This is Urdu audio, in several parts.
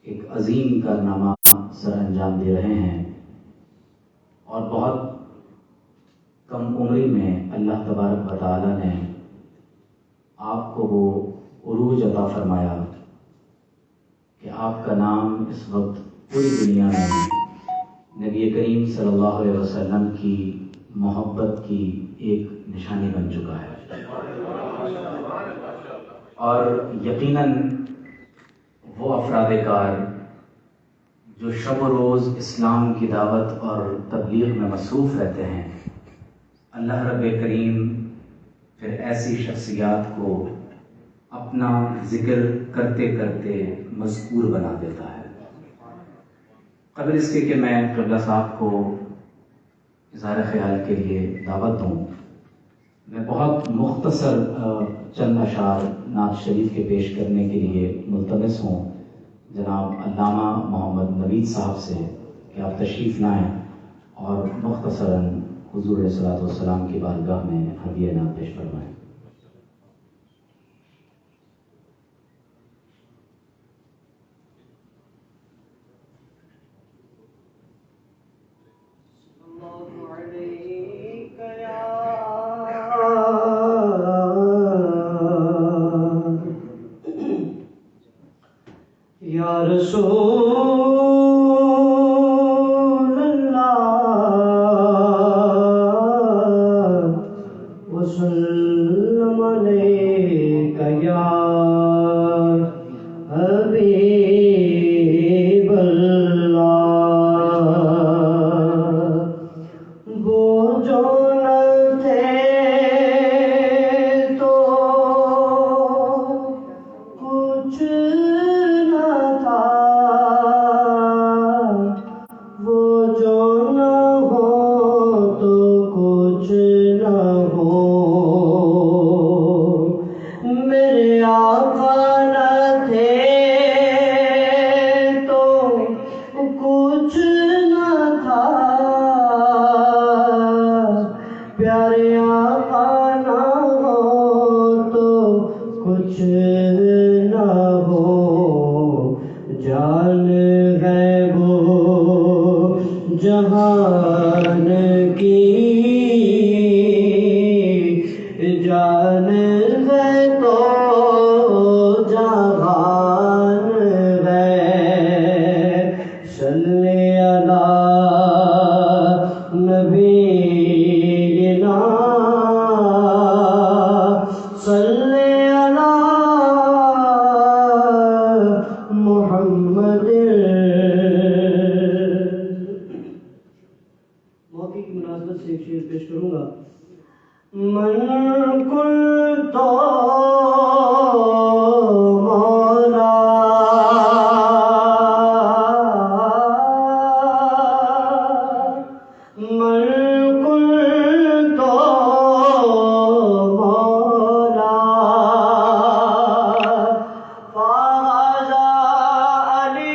ایک عظیم کارنامہ سر انجام دے رہے ہیں، اور بہت کم عمری میں اللہ تبارک و تعالی نے آپ کو وہ عروج عطا فرمایا کہ آپ کا نام اس وقت پوری دنیا میں نبی کریم صلی اللہ علیہ وسلم کی محبت کی ایک نشانی بن چکا ہے۔ اور یقیناً وہ افراد کار جو شب و روز اسلام کی دعوت اور تبلیغ میں مصروف رہتے ہیں، اللہ رب کریم پھر ایسی شخصیات کو اپنا ذکر کرتے کرتے مذکور بنا دیتا ہے۔ قبل اس کے کہ میں قبلہ صاحب کو اظہار خیال کے لیے دعوت دوں، میں بہت مختصر چند اشعار نعت شریف کے پیش کرنے کے لیے ملتمس ہوں جناب علامہ محمد نوید صاحب سے کہ آپ تشریف لائیں اور مختصراً حضور علیہ الصلوۃ والسلام کی بارگاہ میں ہدیہ نعت پیش فرمائیں۔ یا رسول اللہ وسلم علیک یا حبیب اللہ، وہ جو نہ تھے تو کچھ جہان کی جان ہے تو جہان ہے، صلی علی نبینا صلی علی محمد۔ موقع کی مناسبت سے ایک شعر پیش کروں گا۔ من کنت مولا من کنت مولا فہذا علی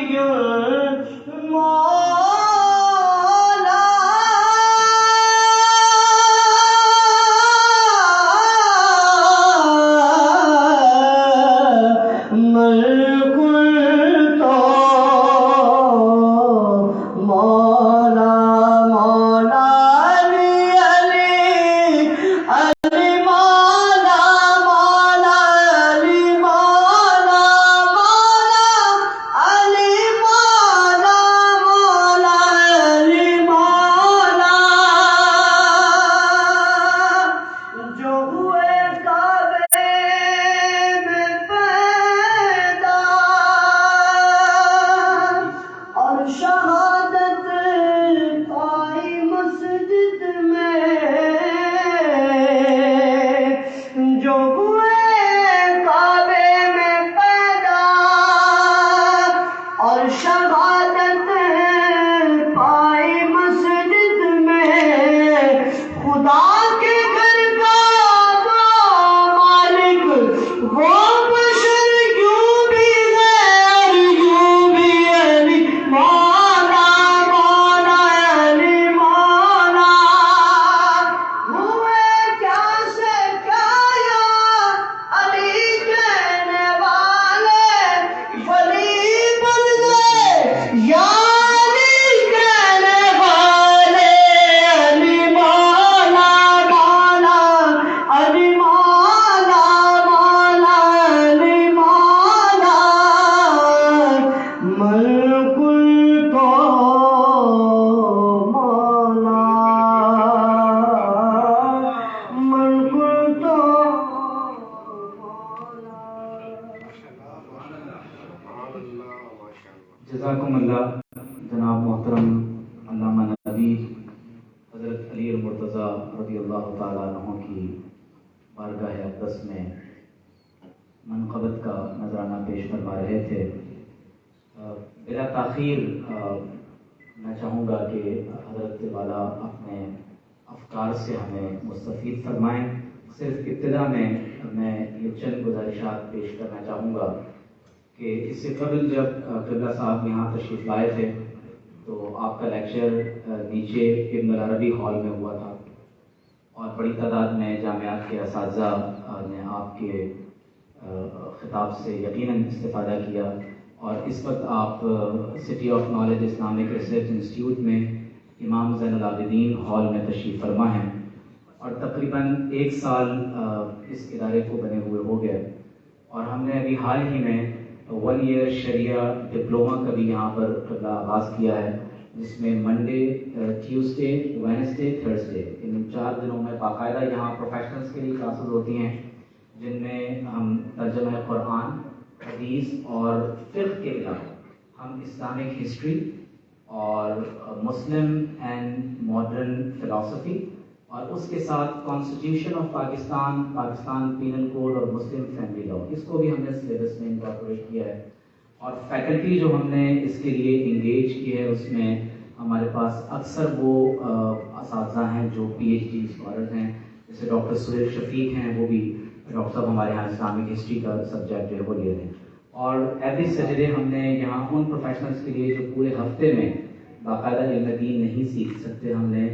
مولا جزاکم اللہ جناب محترم علامہ نبی حضرت علی المرتضیٰ رضی اللہ تعالیٰ عنہ کی بارگاہ اقدس میں منقبت کا نذرانہ پیش فرما رہے تھے۔ بلا تاخیر میں چاہوں گا کہ حضرت والا اپنے افکار سے ہمیں مستفید فرمائیں۔ صرف ابتدا میں یہ چند گزارشات پیش کرنا چاہوں گا کہ اس سے قبل جب قبلہ صاحب یہاں تشریف لائے تھے تو آپ کا لیکچر نیچے ابن العربی ہال میں ہوا تھا اور بڑی تعداد میں جامعات کے اساتذہ نے آپ کے خطاب سے یقیناً استفادہ کیا، اور اس وقت آپ city of knowledge Islamic research institute میں امام زین العابدین ہال میں تشریف فرما ہیں، اور تقریباً 1 سال اس ادارے کو بنے ہوئے ہو گئے، اور ہم نے ابھی حال ہی میں 1 ایئر شریعہ ڈپلومہ کا بھی یہاں پر آغاز کیا ہے، جس میں منڈے، ٹیوزڈے، وینسڈے، تھرسڈے ان 4 دنوں میں باقاعدہ یہاں پروفیشنلز کے لیے کلاسز ہوتی ہیں، جن میں ہم ترجمہ قرآن، حدیث اور فقہ کے علاوہ ہم اسلامک ہسٹری اور مسلم اینڈ ماڈرن فلاسفی اور اس کے ساتھ constitution of Pakistan, Pakistan penal code اور مسلم فیملی لاء، اس کو بھی ہم نے سلیبس میں انکارپوریٹ کیا ہے، اور فیکلٹی جو ہم نے اس کے لیے انگیج کی ہے اس میں ہمارے پاس اکثر وہ اساتذہ ہیں جو پی ایچ ڈی اسکالرز ہیں، جیسے ڈاکٹر سہیل شفیق ہیں، وہ بھی ڈاکٹر صاحب ہمارے یہاں اسلامک ہسٹری کا سبجیکٹ جو ہے وہ لے رہے ہیں، اور ایوری سیٹرڈے ہم نے یہاں ان پروفیشنلز کے لیے جو پورے ہفتے میں باقاعدہ علم دین نہیں سیکھ سکتے، ہم نے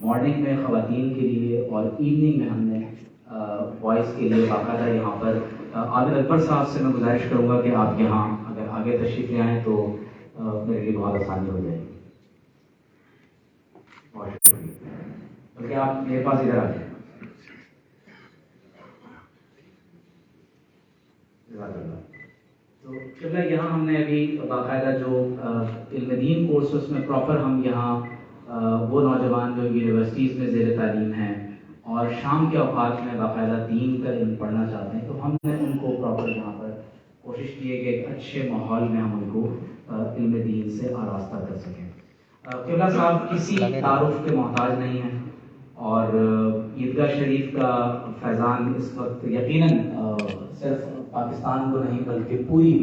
مارننگ میں خواتین کے لیے اور ایوننگ میں ہم نے بوائز کے لیے باقاعدہ یہاں پر عادل اکبر صاحب سے میں گزارش کروں گا کہ آپ یہاں اگر آگے تشریف لے آئیں تو میرے لیے بہت آسانی ہو جائے گی۔ بہت شکریہ، بلکہ آپ میرے پاس ادھر آ جائیں۔ تو قبلہ یہاں ہم نے ابھی باقاعدہ جو علم دین کورس اس میں پراپر ہم یہاں وہ نوجوان جو یونیورسٹیز میں زیر تعلیم ہیں اور شام کے اوقات میں باقاعدہ دین کا علم پڑھنا چاہتے ہیں، تو ہم نے ان کو پراپر یہاں پر کوشش کی ہے کہ ایک اچھے ماحول میں ہم ان کو علم دین سے آراستہ کر سکیں۔ قبلہ صاحب کسی تعارف کے محتاج نہیں ہیں، اور عیدگاہ شریف کا فیضان اس وقت یقیناً صرف پاکستان کو نہیں بلکہ پوری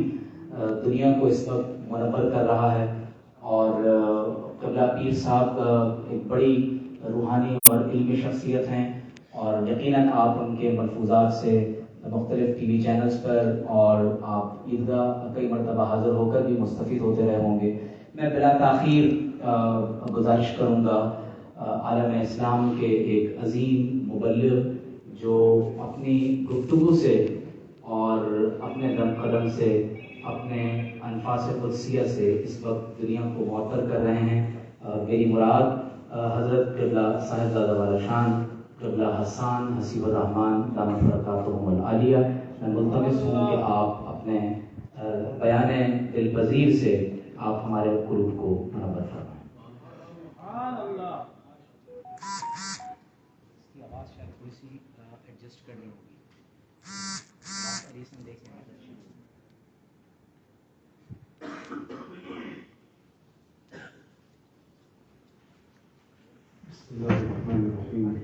دنیا کو اس وقت منور کر رہا ہے، اور قبلہ پیر صاحب ایک بڑی روحانی اور علمی شخصیت ہیں، اور یقیناً آپ ان کے ملفوظات سے مختلف ٹی وی چینلز پر اور آپ عیدگاہ کئی مرتبہ حاضر ہو کر بھی مستفید ہوتے رہے ہوں گے۔ میں بلا تاخیر گزارش کروں گا عالم اسلام کے ایک عظیم مبلغ جو اپنی گفتگو سے اور اپنے دم قدم سے، اپنے انفاس قدسیہ سے اس وقت دنیا کو معطر کر رہے ہیں۔ میری مراد حضرت قبلہ صاحبزادہ والا شان قبلہ حسان حسیب الرحمن دامت برکاتہم العالیہ، میں ملتمس ہوں کہ آپ اپنے بیان دلپذیر سے آپ ہمارے قلوب کو منور فرمائیں۔ کی آواز شاید تھوڑی سی ایڈجسٹ کرنی ہوگی، دیکھ لیں۔ بسم الله الرحمن الرحيم.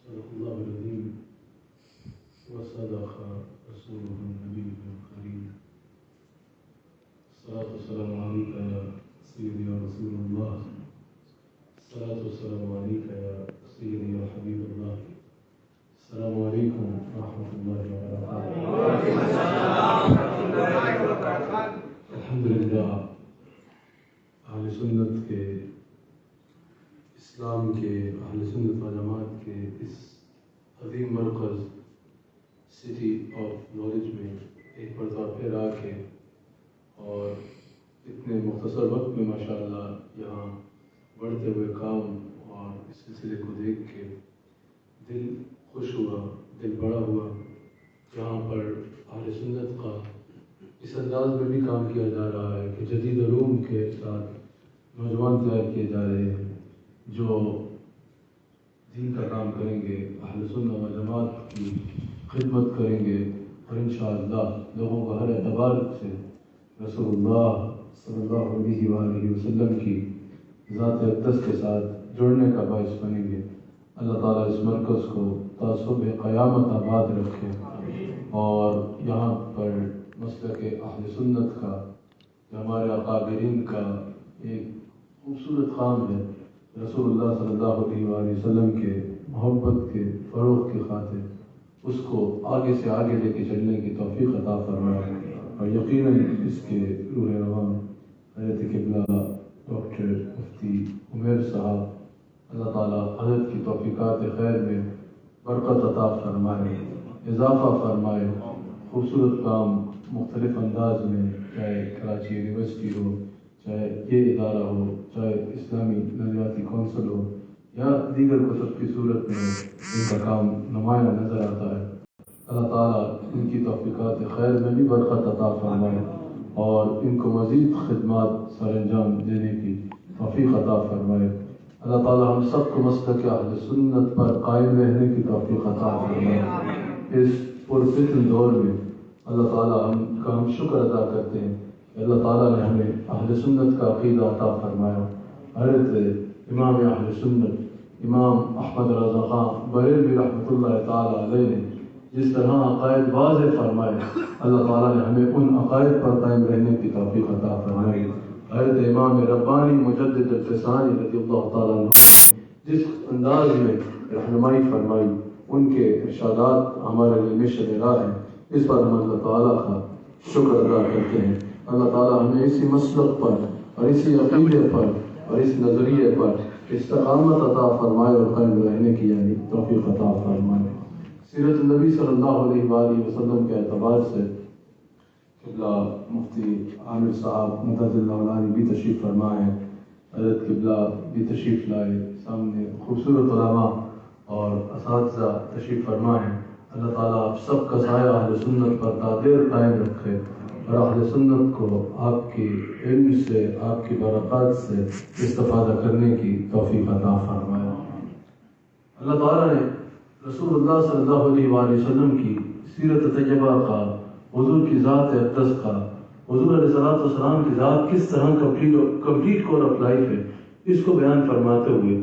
صدق الله العظيم وصدق رسوله النبي الكريم. الصلاة والسلام عليك يا سيدي يا رسول الله. الصلاة والسلام عليك يا سيدي يا حبيب الله. السلام عليكم ورحمة الله وبركاته. الحمدللہ اہل سنت کے، اسلام کے، اہل سنت و جماعت کے اس عظیم مرکز سٹی آف نالج میں ایک مرتبہ پھر آ کے اور اتنے مختصر وقت میں ماشاءاللہ یہاں بڑھتے ہوئے کام اور اس سلسلے کو دیکھ کے دل خوش ہوا، دل بڑا ہوا۔ جہاں پر اہل سنت کا اس انداز میں بھی کام کیا جا رہا ہے کہ جدید علوم کے ساتھ نوجوان تیار کیے جا رہے ہیں جو دین کا کام کریں گے، اہل سنت و جماعت کی خدمت کریں گے اور انشاءاللہ لوگوں کو ہر اعتبار سے رسول اللہ صلی اللہ علیہ وآلہ وسلم کی ذات اقدس کے ساتھ جڑنے کا باعث بنیں گے۔ اللہ تعالیٰ اس مرکز کو تا صبح قیامت آباد رکھے اور یہاں پر مسلک اہل سنت کا جو ہمارے اکابرین کا ایک خوبصورت کام ہے، رسول اللہ صلی اللہ علیہ وآلہ وسلم کے محبت کے فروغ کی خاطر اس کو آگے سے آگے لے کے چلنے کی توفیق عطا فرمائے، اور یقیناً اس کے روح رواں حضرت قبلہ ڈاکٹر مفتی عمیر صاحب، اللہ تعالیٰ حضرت کی توفیقات خیر میں برکت عطا فرمائے، اضافہ فرمائے، خوبصورت کام مختلف انداز میں، چاہے کراچی یونیورسٹی ہو، چاہے یہ ادارہ ہو، چاہے اسلامی نظریاتی کونسل ہو یا دیگر کتب کی صورت میں ان کا کام نمایاں نظر آتا ہے۔ اللہ تعالیٰ ان کی توفیقات خیر میں بھی برکت عطا فرمائے اور ان کو مزید خدمات سر انجام دینے کی توفیق عطا فرمائے۔ اللہ تعالیٰ ہم سب کو مسلک اہل سنت پر قائم رہنے کی توفیق عطا فرمائے۔ اس پرفتن دور میں اللہ تعالیٰ ہم شکر ادا کرتے ہیں کہ اللہ تعالیٰ نے ہمیں اہل سنت کا عقیدہ عطا فرمایا۔ حضرت امام اہل سنت امام احمد رضا خان بریلوی رحمۃ اللہ تعالیٰ علیہ نے جس طرح عقائد واضح فرمائے، اللہ تعالیٰ نے ہمیں ان عقائد پر قائم رہنے کی توفیق عطا فرمائی۔ حضرت امام ربانی مجدد الفسانی رضی اللہ تعالیٰ عنہ جس انداز میں رہنمائی فرمائی، ان کے ارشادات ہمارے لیے مشعل راہ ہیں۔ اس پر ہم اللہ تعالیٰ کا شکر ادا کرتے ہیں۔ اللہ تعالیٰ ہمیں اسی مسلک پر اور اسی عقیدے پر اور اس نظریے پر استقامت عطا فرمائے اور قائم رہنے کی یعنی توفیق عطا فرمائے۔ سیرت النبی صلی اللہ علیہ وآلہ وسلم کے اعتبار سے قبلہ مفتی عامر صاحب مدد اللہ علیہ بھی تشریف فرما ہے، حضرت قبلہ بھی تشریف لائے، سامنے خوبصورت علماء اور اساتذہ تشریف فرما ہے۔ اللہ تعالیٰ آپ سب کا سایہ اہل سنت پر تا دیر قائم رکھے اور اہل سنت کو آپ کے علم سے، آپ کی برکات سے استفادہ کرنے کی توفیق عطا فرمائے۔ اللہ تعالیٰ نے رسول اللہ صلی اللہ علیہ وآلہ وسلم کی سیرت طیبہ کا، حضور کی ذات اقدس کا، حضور علیہ السلام کی ذات کس طرح کمپلیٹ کور آف لائف ہے، اس کو بیان فرماتے ہوئے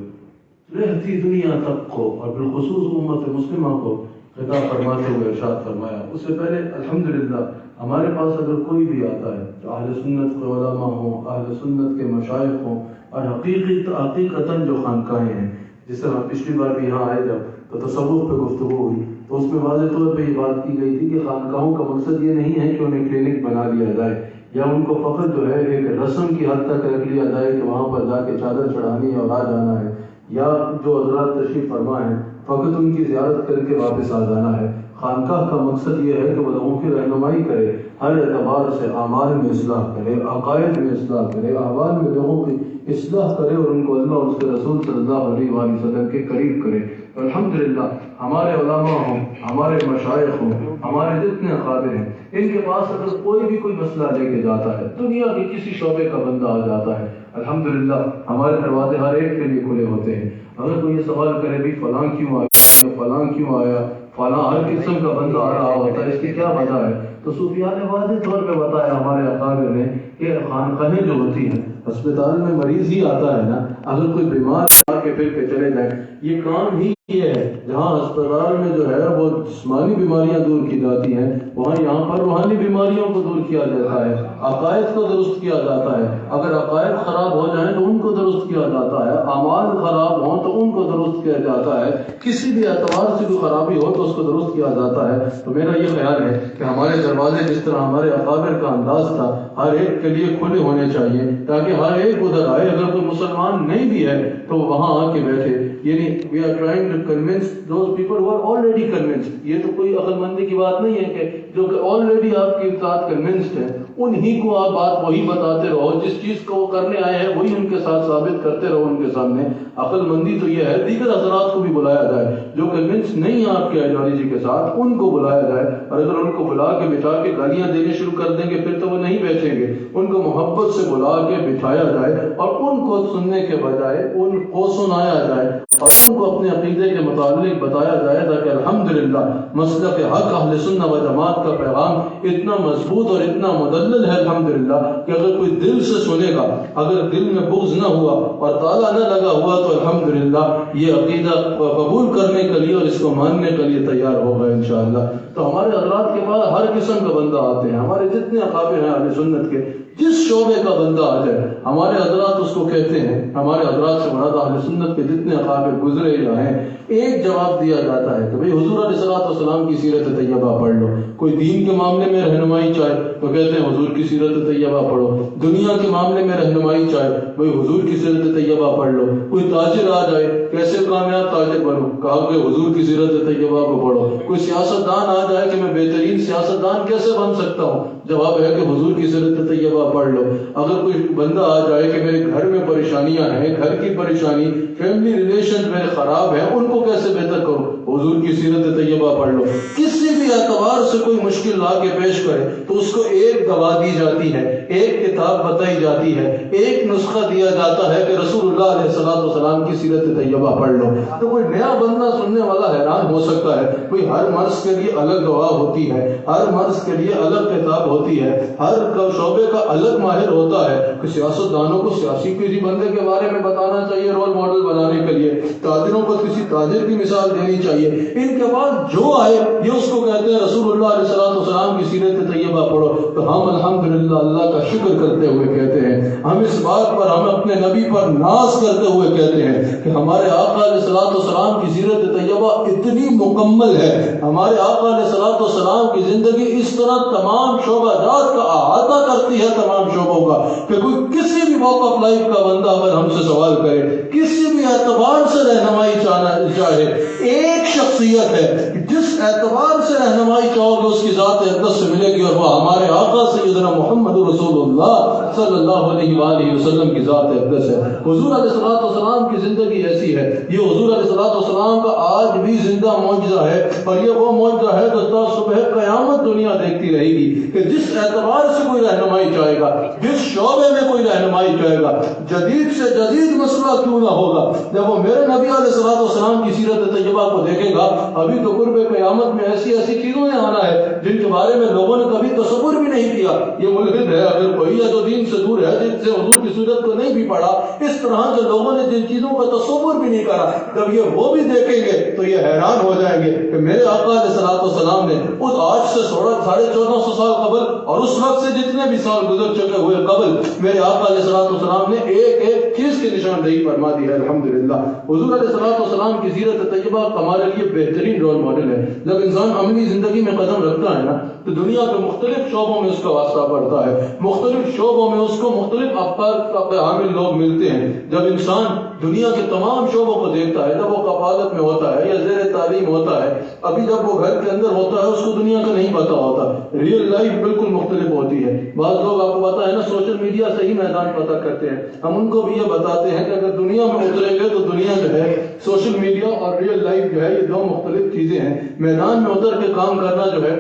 رہتی دنیا تک کو اور بالخصوص امت مسلمہ کو خطاب فرماتے ہوئے ارشاد فرمایا۔ اس سے پہلے الحمدللہ ہمارے پاس اگر کوئی بھی آتا ہے جو اہل سنت کے علماء ہوں، اہل سنت کے مشائخ ہوں اور حقیقتاً جو خانقاہیں ہیں، جس طرح پچھلی بار بھی یہاں آئے جب تو تصوف پہ گفتگو ہوئی تو اس میں واضح طور پہ یہ بات کی گئی تھی کہ خانقاہوں کا مقصد یہ نہیں ہے کہ انہیں کلینک بنا لیا جائے یا ان کو فقط جو ہے ایک رسم کی حد تک رکھ لیا جائے کہ وہاں پر جا کے چادر چڑھانی ہے اور آ جانا ہے، یا جو حضرات تشریف فرما ہیں فقط ان کی زیارت کر کے واپس آ جانا ہے۔ خانقاہ کا مقصد یہ ہے کہ وہ لوگوں کی رہنمائی کرے، ہر اعتبار سے اعمال میں اصلاح کرے، عقائد میں اصلاح کرے، احوال میں لوگوں کی اصلاح کرے اور ان کو اللہ اور اس کے رسول صلی اللہ علیہ وآلہ وسلم کے قریب کرے۔ الحمدللہ ہمارے علماء ہوں، ہمارے مشائخ ہوں، ہمارے جتنے اکابر ہیں، ان کے پاس اگر کوئی بھی کوئی مسئلہ لے کے جاتا ہے، دنیا کے کسی شعبے کا بندہ آ جاتا ہے، الحمدللہ ہمارے دروازے ہر ایک کے لیے کھلے ہوتے ہیں۔ اگر کوئی یہ سوال کرے بھی فلاں کیوں آیا، فلاں کیوں آیا، فلاں ہر قسم کا بندہ آ رہا ہوتا ہے، اس کی کیا وجہ ہے، تو صوفیاء نے واضح طور پہ بتایا ہمارے اکابر نے کہ خانقاہیں جو ہوتی ہیں، ہسپتال میں مریض ہی آتا ہے نا، اگر کوئی بیمار آ کے پھر کے چلے جائیں، یہ کام ہی یہ ہے جہاں ہسپتال میں جو ہے وہ جسمانی بیماریاں دور کی جاتی ہیں، وہاں یہاں پر روحانی بیماریوں کو دور کیا جاتا ہے، عقائد کو درست کیا جاتا ہے۔ اگر عقائد خراب ہو جائیں تو ان کو درست کیا جاتا ہے، اعمال خراب ہوں تو ان کو درست کیا جاتا ہے، کسی بھی اعتبار سے کوئی خرابی ہو تو اس کو درست کیا جاتا ہے۔ تو میرا یہ خیال ہے کہ ہمارے دروازے جس طرح ہمارے اکابر کا انداز تھا ہر ایک کے لیے کھلے ہونے چاہیے تاکہ ہر ایک ادھر آئے، اگر کوئی مسلمان نہیں بھی ہے تو وہاں آ کے بیٹھے۔ یعنی we are trying to convince those people who are already convinced۔ یہ تو کوئی عقل مندی کی بات نہیں ہے کہ جو کہ already آپ کے ساتھ convinced ہیں انہی کو آپ بات وہی بتاتے رہو، جس چیز کو وہ کرنے آئے ہیں وہی ان کے ساتھ ثابت کرتے رہو ان کے سامنے۔ عقل مندی تو یہ ہے دیگر حضرات کو بھی بلایا جائے جو کنونس نہیں ہیں آپ کے آئیڈیالوجی کے ساتھ، ان کو بلایا جائے، اور اگر ان کو بلا کے بٹھا کے گالیاں دینے شروع کر دیں گے پھر تو وہ نہیں بیٹھیں گے۔ ان کو محبت سے بلا کے بٹھایا جائے اور ان کو سننے کے بجائے ان کو سنایا جائے۔ اور ان کو اپنے عقیدے کے متعلق بتایا جائے گا کہ الحمدللہ مسلک حق اہل سنت و جماعت کا پیغام اتنا مضبوط اور اتنا مدلل ہے الحمدللہ کہ اگر کوئی دل سے سنے گا، اگر دل میں بغض نہ ہوا اور تالا نہ لگا ہوا تو الحمدللہ یہ عقیدہ قبول کرنے کے لیے اور اس کو ماننے کے لیے تیار ہوگا انشاءاللہ۔ تو ہمارے حضرات کے پاس ہر قسم کا بندہ آتے ہیں، ہمارے جتنے اکابر ہیں اہل سنت کے، جس شعبے کا بندہ آ جائے ہمارے حضرات اس کو کہتے ہیں، ہمارے حضرات سے مراد اہل سنت کے جتنے اکابر گزرے یا ہیں، ایک جواب دیا جاتا ہے کہ بھئی حضور علیہ السلام کی سیرت طیبہ پڑھ لو۔ کوئی دین کے معاملے میں رہنمائی چاہے تو کہتے ہیں حضور کی سیرت طیبہ پڑھو، دنیا کے معاملے میں رہنمائی چاہے بھئی حضور کی سیرت طیبہ پڑھ لو۔ کوئی تاجر آ جائے کیسے کامیاب تاجر بنو، کہا کہ حضور کی سیرت طیبہ کو پڑھو۔ کوئی سیاستدان آ جائے کہ میں بہترین سیاستدان کیسے بن سکتا ہوں، جواب ہے کہ حضور کی سیرت طیبہ پڑھ لو۔ اگر کوئی بندہ آ جائے کہ میرے گھر میں پریشانیاں ہیں، گھر کی پریشانی، فیملی ریلیشن میرے خراب ہیں، ان کو کیسے بہتر کروں، حضور کی سیرت طیبہ پڑھ لو۔ کسی بھی اعتبار سے کوئی مشکل لا کے پیش کرے تو اس کو ایک دوا دی جاتی ہے، ایک کتاب بتائی جاتی ہے، ایک نسخہ دیا جاتا ہے کہ رسول اللہ علیہ السلام کی سیرت طیبہ پڑھ لو۔ تو کوئی نیا بندہ سننے والا حیران ہو سکتا ہے، کوئی ہر مرض کے لیے الگ دوا ہوتی ہے، ہر مرض کے لیے الگ کتاب ہوتی ہے، ہر شعبے کا الگ ماہر ہوتا ہے۔ کہ سیاستدانوں کو سیاسی کسی بندے کے بارے میں بتانا چاہیے رول ماڈل بنانے کے لیے، تاجروں کو کسی تاجر کی مثال دینی چاہیے، ان کے بعد جو آئے یہ اس کو کہتے ہیں رسول اللہ علیہ السلام کی سیرت طیبہ پڑھو۔ تو ہم الحمدللہ اللہ کا شکر کرتے ہوئے کہتے ہیں، ہم اس بات پر، ہم اپنے نبی پر ناز کرتے ہوئے کہتے ہیں کہ ہمارے آقا علیہ السلام کی سیرت طیبہ اتنی مکمل ہے، ہمارے آقا علیہ السلام کی زندگی اس طرح تمام شعبہ جات کا احاطہ کرتی ہے، تمام شعبوں کا، کہ کوئی کسی بھی واک آف لائف کا بندہ اگر ہم سے سوال کرے، کسی بھی اعتبار سے رہنمائی چاہے، ایک شخصیت ہے جس اعتبار سے رہنمائی چاہو گے اس کی ذات اقدس سے ملے گی، اور وہ ہمارے آقا سیدنا محمد رسول اللہ صلی اللہ علیہ وآلہ وسلم کی ذات اقدس ہے۔ حضور علیہ السلام کی زندگی ایسی ہے، یہ حضور علیہ السلام کا آج بھی زندہ معجزہ ہے، اور یہ وہ معجزہ ہے جو تا صبح قیامت دنیا دیکھتی رہے گی، کہ جس اعتبار سے کوئی رہنمائی چاہے گا، جس شعبے میں کوئی رہنمائی چاہے گا، جدید سے جدید مسئلہ کیوں نہ ہوگا، جب وہ میرے نبی علیہ السلام کی سیرت طیبہ کو دیکھے گا، ابھی تو قرب قیامت میں ایسی ایسی چیزوں نے آنا ہے جن کے بارے میں لوگوں نے کبھی تصور بھی نہیں کیا۔ یہ ملحد ہے اگر کوئی ہے جو دین سے دور ہے، جن سے حضور کی سیرت کو نہیں بھی پڑھا، اس طرح سے لوگوں نے جن چیزوں کا تصور بھی نہیں کرا، جب یہ وہ بھی دیکھیں گے تو یہ حیران ہو جائیں گے کہ میرے آقا علیہ السلام نے اس آج سے 1450 سال قبل اور اس وقت سے جتنے بھی سال گزر چکے ہوئے قبل، میرے آقا علیہ السلام نے ایک ایک چیز کی نشاندہی فرما دی ہے الحمدللہ۔ حضور علیہ السلام کی سیرت طیبہ ہمارے لیے بہترین رول ماڈل ہے۔ جب انسان عملی زندگی میں قدم رکھتا ہے نا تو دنیا کے مختلف شعبوں میں اس کا واسطہ پڑتا ہے، مختلف شعبوں میں اس کو مختلف افکار کے حامل لوگ ملتے ہیں۔ جب انسان دنیا کے تمام شعبوں کو دیکھتا ہے، جب وہ کفالت میں ہوتا ہے یا زیر تعلیم ہوتا ہے، ابھی جب وہ گھر کے اندر ہوتا ہے اس کو دنیا کا نہیں پتا ہوتا، ریئل لائف بالکل مختلف ہوتی ہے۔ بعض لوگ آپ کو پتا ہے نا سوشل میڈیا سے ہی میدان پتا کرتے ہیں، ہم ان کو بھی یہ بتاتے ہیں کہ اگر دنیا میں اتریں گے تو دنیا جو ہے سوشل میڈیا اور ریئل لائف جو ہے یہ دو مختلف چیزیں ہیں۔ میدان میں اتر کے کام کرنا جو ہے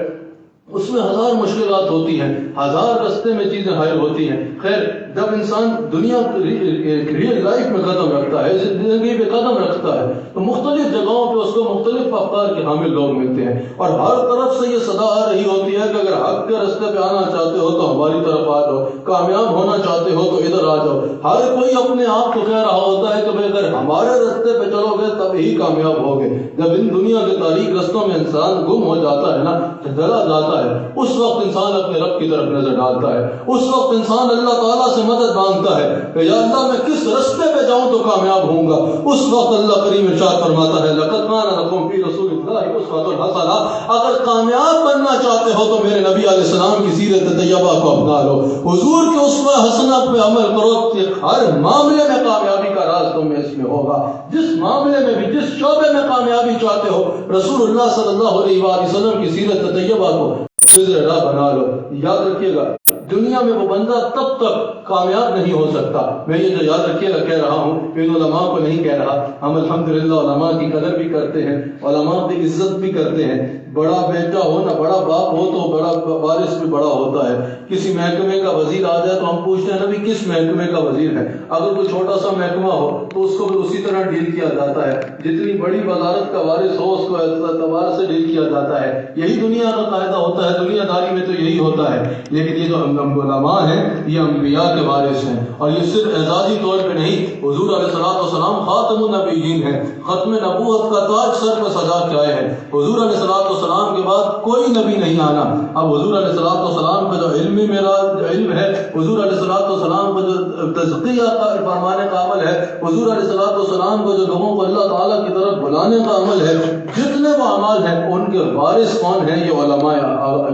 اس میں ہزار مشکلات ہوتی ہیں، ہزار رستے میں چیزیں حائل ہوتی ہیں۔ خیر، جب انسان دنیا ریئل لائف میں قدم رکھتا ہے، زندگی پہ قدم رکھتا ہے، تو مختلف جگہوں پہ اس کو مختلف افکار کے حامل لوگ ملتے ہیں، اور ہر طرف سے یہ صدا آ رہی ہوتی ہے کہ اگر حق کے رستے پہ آنا چاہتے ہو تو ہماری طرف آ جاؤ، کامیاب ہونا چاہتے ہو تو ادھر آ جاؤ۔ ہر کوئی اپنے آپ کو کہہ رہا ہوتا ہے کہ اگر ہمارے رستے پہ چلو گے تب ہی کامیاب ہوگے۔ جب ان دنیا کے تاریک رستوں میں انسان گم ہو جاتا ہے نا، چلا جاتا ہے، اس وقت انسان اپنے رب کی طرف نظر ڈالتا ہے، اس وقت انسان اللہ تعالیٰ سے مدد مانگتا ہے کہ یا اللہ میں کس رستے پہ جاؤں تو کامیاب ہوں گا۔ اس وقت اللہ کریم ارشاد فرماتا ہے لقد کان لکم فی رسول اللہ اسوۃ حسنہ، اگر کامیاب بننا چاہتے ہو تو میرے نبی علیہ السلام کی سیرت طیبہ کو اپنا لو، حضور کے اسوہ حسنہ پہ عمل کرو، ہر معاملے میں کامیابی کا راز تم میں اس میں ہوگا۔ جس معاملے میں بھی، جس شعبے میں کامیابی چاہتے ہو، رسول اللہ صلی اللہ علیہ وآلہ وسلم کی سیرت طیبہ کو راہ بنا لو۔ یاد رکھیے گا دنیا میں وہ بندہ تب تک کامیاب نہیں ہو سکتا. میں یہ جو یاد رکھیے کہہ رہا ہوں، ان علماء کو نہیں کہہ رہا. ہم الحمدللہ علماء کی قدر بھی کرتے ہیں، علماء کی عزت بھی کرتے ہیں. بڑا بیٹا ہو نہ بڑا باپ ہو تو بڑا وارث بھی بڑا ہوتا ہے. کسی محکمے کا وزیر آ جائے تو ہم پوچھتے ہیں نا بھی کس محکمے کا وزیر ہے. اگر کوئی چھوٹا سا محکمہ ہو تو اس کو بھی اسی طرح ڈیل کیا جاتا ہے. جتنی بڑی وزارت کا وارث ہو اس کو اعتبار سے ڈیل کیا جاتا ہے. یہی دنیا کا قاعدہ ہوتا ہے، دنیا داری میں تو یہی ہوتا ہے. لیکن یہ جو علماء ہیں یہ انبیاء کے وارث ہیں، اور یہ صرف اعزازی طور پہ نہیں، حضور علیہ السلام خاتم النبیین ہیں، ختم نبوت کا تاج سر پہ سجا کے آئے ہیں. حضور علیہ السلام کے بعد کوئی نبی نہیں آنا. اب حضور علیہ السلام کا جو علم ہے، حضور علیہ السلام کا جو تزکیہ فرمانے کا عمل ہے، حضور علیہ السلام کو جو لوگوں کو اللہ تعالیٰ کی طرف بلانے کا عمل ہے، جتنے وہ اعمال ہیں ان کے وارث کون ہیں؟ یہ علماء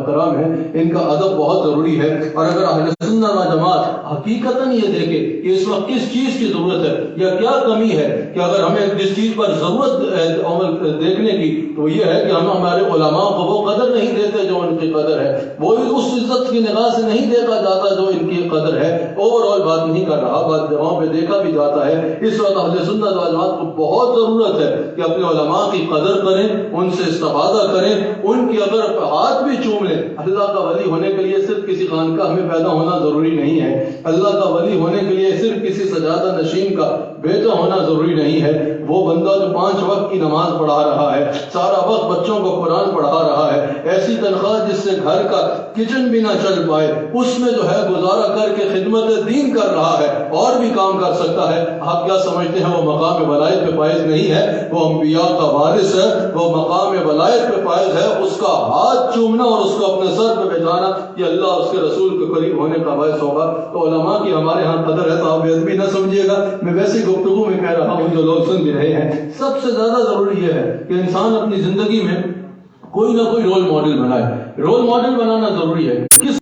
کرام ہیں. ان کا ادب بہت ضروری ہے. اور اگر اہل سنت و جماعت حقیقتاً یہ دیکھے کہ اس وقت کس چیز کی ضرورت ہے یا کیا کمی ہے، کہ اگر ہمیں جس چیز پر ضرورت عمل دیکھنے کی تو یہ ہے کہ ہم ہمارے علماء کو وہ قدر نہیں دیتے جو ان کی قدر ہے، وہ اس عزت کی نگاہ سے نہیں دیکھا جاتا جو ان کی قدر ہے. اوور آل بات نہیں کر رہا، بات جگہوں پہ دیکھا بھی جاتا ہے. اس وقت اہل سنت و جماعت کو بہت ضرورت ہے کہ اپنے علماء کی قدر کریں، ان سے استفادہ کریں، ان کی اگر ہاتھ بھی چوم لیں. اللہ کا ولی ہونے کے لیے صرف کسی خانقاہ میں پیدا ہونا ضروری نہیں ہے. اللہ کا ولی ہونے کے لیے صرف کسی سجادہ نشین کا بیٹا ہونا ضروری نہیں ہے. وہ بندہ جو 5 وقت کی نماز پڑھا رہا ہے، سارا وقت بچوں کو قرآن پڑھا رہا ہے، ایسی تنخواہ جس سے گھر کا کچن بھی نہ چل پائے، اس میں جو ہے گزارا کر کے خدمت دین کر رہا ہے اور بھی کام کر سکتا ہے. آپ کیا سمجھتے ہیں وہ مقام ولایت پہ فائز نہیں ہے؟ وہ انبیاء کا وارث ہے، وہ مقام ولایت پہ فائز ہے. اس کا ہاتھ چومنا اور اس کو اپنے سر پہ بٹھانا یہ اللہ اس کے رسول کے قریب ہونے کا باعث ہوگا. تو علماء کی ہمارے ہاں قدر ہے تو آپ بے ادبی نہ سمجھیے گا. میں ویسی گفتگو میں کہہ رہا ہوں جو لوگ سن بھی رہے ہیں. سب سے زیادہ ضروری یہ ہے کہ انسان اپنی زندگی میں کوئی نہ کوئی رول ماڈل بنائے. رول ماڈل بنانا ضروری ہے. کس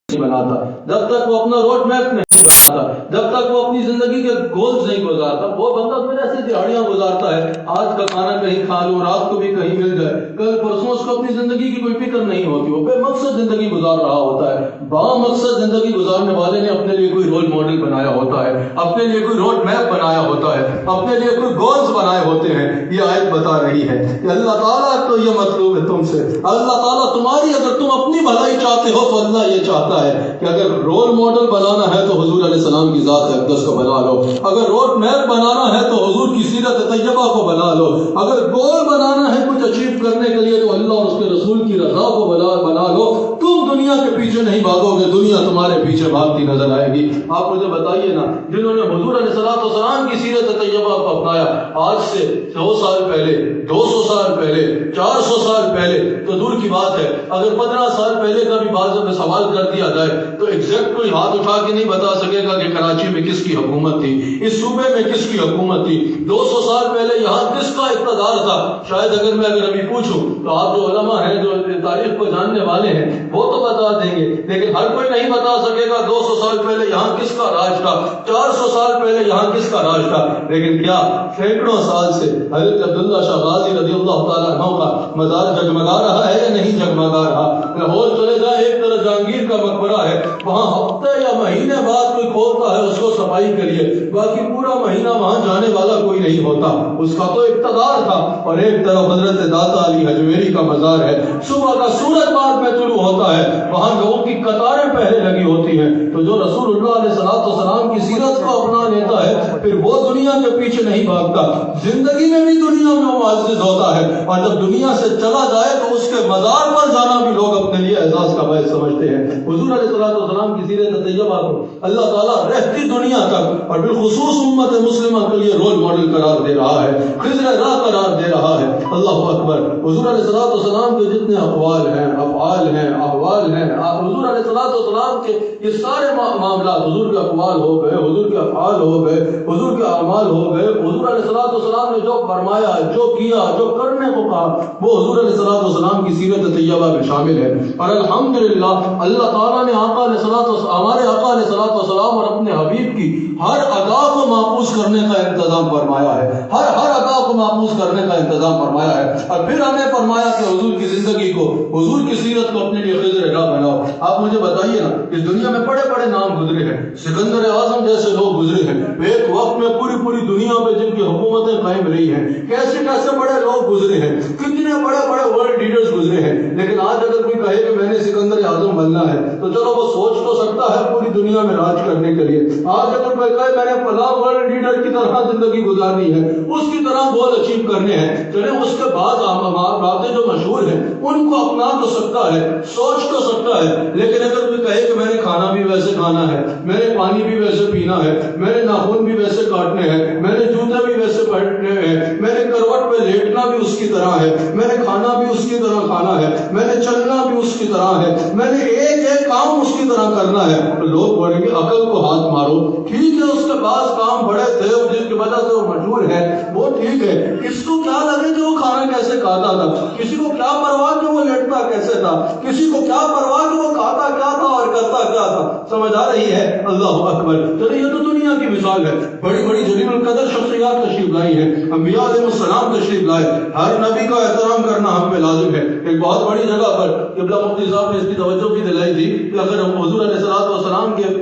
بناتا جب تک وہ اپنا روڈ میپ نہیں بناتا، جب تک وہ اپنی زندگی کے گولز نہیں گزارتا. وہ بندہ پھر ایسے دیہڑیاں گزارتا ہے، آج کا کھانا کہیں کھا لوں، رات کو بھی کہیں مل جائے، کل پرسوں اس کو اپنی زندگی کی کوئی فکر نہیں ہوتی. وہ بے مقصد زندگی گزار رہا ہوتا ہے. با مقصد زندگی گزارنے والے نے اپنے لیے کوئی رول ماڈل بنایا ہوتا ہے، اپنے لیے کوئی روڈ میپ بنایا ہوتا ہے، اپنے لیے کوئی گولز بنائے ہوتے ہیں. یہ آیت بتا رہی ہے کہ اللہ تعالیٰ تو یہ مطلوب ہے تم سے، اللہ تعالیٰ تمہاری، اگر تم اپنی بھلائی چاہتے ہو تو اللہ یہ چاہتا ہے کہ اگر رول ماڈل بنانا ہے تو حضور علیہ السلام کی ذات اقدس کو بنا لو. اگر روڈ میپ بنانا ہے تو حضور کی سیرت طیبہ کو بنا لو. اگر گول بنانا ہے کچھ اچیو کرنے کے لیے تو اللہ اور اس کے رسول کی رضا کو بنا لو. تم دنیا کے پیچھے نہیں بھاگو گے، دنیا تمہارے پیچھے بھاگتی نظر آئے گی. آپ مجھے بتائیے نا، جنہوں نے حضور علیہ السلام کی سیرت طیبہ کو اپنایا آج سے 100 سال پہلے، 200 سال پہلے، 400 سال پہلے تو دور کی بات ہے، اگر 15 سال پہلے کا بھی بعض میں سوال کر دیا جائے تو ایگزیکٹ کوئی ہاتھ اٹھا کے نہیں بتا سکے گا کہ کراچی میں کس کی حکومت تھی، اس صوبے میں کس کی حکومت تھی، 200 سال پہلے یہاں کس کا اقتدار تھا. شاید اگر میں ابھی پوچھوں تو آپ جو علماء ہیں، جو تاریخ کو جاننے والے ہیں، وہ تو بتا دیں گے، لیکن ہر کوئی نہیں بتا سکے گا 200 سال پہلے یہاں کس کا راج تھا، 400 سال پہلے یہاں کس کا راج تھا. لیکن کیا سینکڑوں سال سے حضرت عبداللہ شاہ غازی رضی اللہ تعالیٰ عنہ کا مزار جگمگا رہا ہے یا نہیں جگمگا رہا؟ لاہور چلے جائے، ایک طرف جہانگیر کا مقبرہ ہے، وہاں ہفتے یا مہینے بعد کوئی کھولتا ہے اس کو صفائی کے لیے، باقی پورا مہینہ وہاں جانے والا کوئی نہیں ہوتا. اس کا تو اقتدار تھا. اور ایک طرف حضرت داتا علی حجویری کا مزار ہے، صبح کا سورج بعد میں طلوع ہوتا ہے، وہاں لوگوں کی قطاریں پہلے لگی ہوتی ہیں. تو جو رسول اللہ علیہ السلام کی سیرت کو اپنا لیتا ہے پھر وہ دنیا کے پیچھے نہیں بھاگتا. زندگی میں بھی دنیا میں وہ معزز ہوتا ہے، اور جب دنیا سے چلا جائے تو اس کے مزار پر جانا بھی لوگ اپنے لیے اعزاز کا باعث سمجھتے ہیں. حضور علیہ السلام کی سیرت طیبہ کو اللہ تعالیٰ رہتی دنیا تک اور بالخصوص امت مسلمہ کے لیے رول ماڈل قرار دے رہا ہے، خضر راہ قرار دے رہا ہے. اللہ اکبر. حضور علیہ السلام کے جتنے اقوال ہیں، افعال ہیں، احوال ہیں، حضور علیہ السلام کے یہ سارے معاملات، حضور کے اقوال ہو گئے، حضور کے افعال ہو گئے، حضور کے اعمال ہو گئے، حضور علیہ السلام نے جو فرمایا، جو کیا، جو کرنے کو کہا، وہ حضور علیہ السلام کی سیرت طیبہ میں شامل ہے. اور الحمدللہ اللہ تعالیٰ نے ہمارے آقا علیہ السلام اور اپنے حبیب کی ہر ادا کو محفوظ کرنے کا انتظام فرمایا ہے، ہر ادا کو محفوظ کرنے کا انتظام فرمایا ہے، اور پھر ہمیں فرمایا کہ حضور کی زندگی کو، حضور کی سیرت کو اپنے لیے خضر راہ بناؤ۔ آپ مجھے بتائیے نا، اس دنیا میں بڑے بڑے نام گزرے ہیں، سکندر اعظم جیسے لوگ گزرے ہیں، ایک وقت میں پوری دنیا میں جن کی حکومتیں قائم رہی ہیں، کیسے بڑے لوگ گزرے ہیں، کتنے بڑے ورلڈ لیڈرز گزرے ہیں، لیکن آج اگر کوئی کہے کہ میں نے سکندر اعظم بننا ہے تو چلو وہ سوچ تو سکتا ہے پوری دنیا میں راج کرنے کے لیے۔ آج اگر کوئی کہے میں نے فلاں ورلڈ لیڈر کی طرح زندگی گزارنی ہے، اس کی طرح گول اچیو کرنے ہیں، چلے اس کے بعد باتیں جو مشہور ہیں ان کو اپنا تو سکتا ہے، سوچ تو سکتا ہے، لیکن اگر کوئی کہے کہ میں نے کھانا بھی ویسے کھانا ہے، میں نے پانی بھی ویسے پینا ہے، میں نے ناخن بھی ویسے کاٹنے ہیں، میں نے جوتے بھی ویسے پہننے ہیں، میں نے کروٹ پہ لیٹنا بھی اس کی طرح ہے، میں نے کھانا بھی اس کی طرح کھانا ہے، میں نے چلنا بھی اس کی طرح ہے، میں نے ایک کام اس کی طرح کرنا ہے، تو لوگ بولیں گے عقل کو ہاتھ مارو۔ ٹھیک ہے، اس کے پاس کام بڑے تھے جس کی وجہ سے وہ مشہور ہے، وہ ٹھیک ہے، کس کو کیا لگے کہ وہ کھانا کیسے کھاتا تھا، کسی کو کیا پرواہ کہ وہ لیٹتا کیسے تھا، کسی کو کیا پرواہ کہ وہ کھاتا کیا تھا اور کرتا کیا تھا۔ سمجھ آ رہی ہے؟ اللہ اکبر۔ چلیے یہ تو دنیا کی مثال ہے، بڑی جلیل القدر شخصیات تشریف لائی ہیں، انبیاء علیہ السلام تشریف لائے، ہر نبی کا احترام کرنا ہم پہ لازم ہے۔ ایک بہت بڑی جگہ پر قبلہ مفتی صاحب نے اس کی توجہ بھی دلائی تھی کہ اگر ہم حضور علیہ السلام کے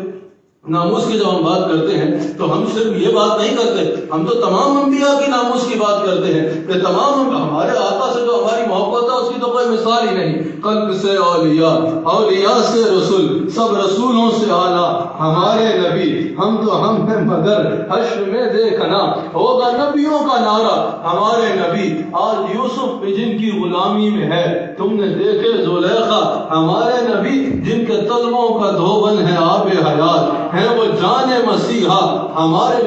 ناموس کی جب ہم بات کرتے ہیں تو ہم صرف یہ بات نہیں کرتے، ہم تو تمام انبیاء کی ناموس کی بات کرتے ہیں کہ تمام ہمارے آقا سے جو ہماری محبت ہے اس کی تو کوئی مثال ہی نہیں۔ قلب سے اولیاء، اولیاء سے رسول، سب رسولوں سے اعلیٰ ہمارے نبی، ہم تو ہم ہیں مگر حشر میں دیکھنا ہوگا نبیوں کا نعرہ ہمارے نبی۔ آج یوسف بھی جن کی غلامی میں ہے، تم نے دیکھے زلیخا ہمارے نبی، جن کے طلبوں کا دھوبن ہے آب حیات، ہے وہ جان مسیحا ہمارے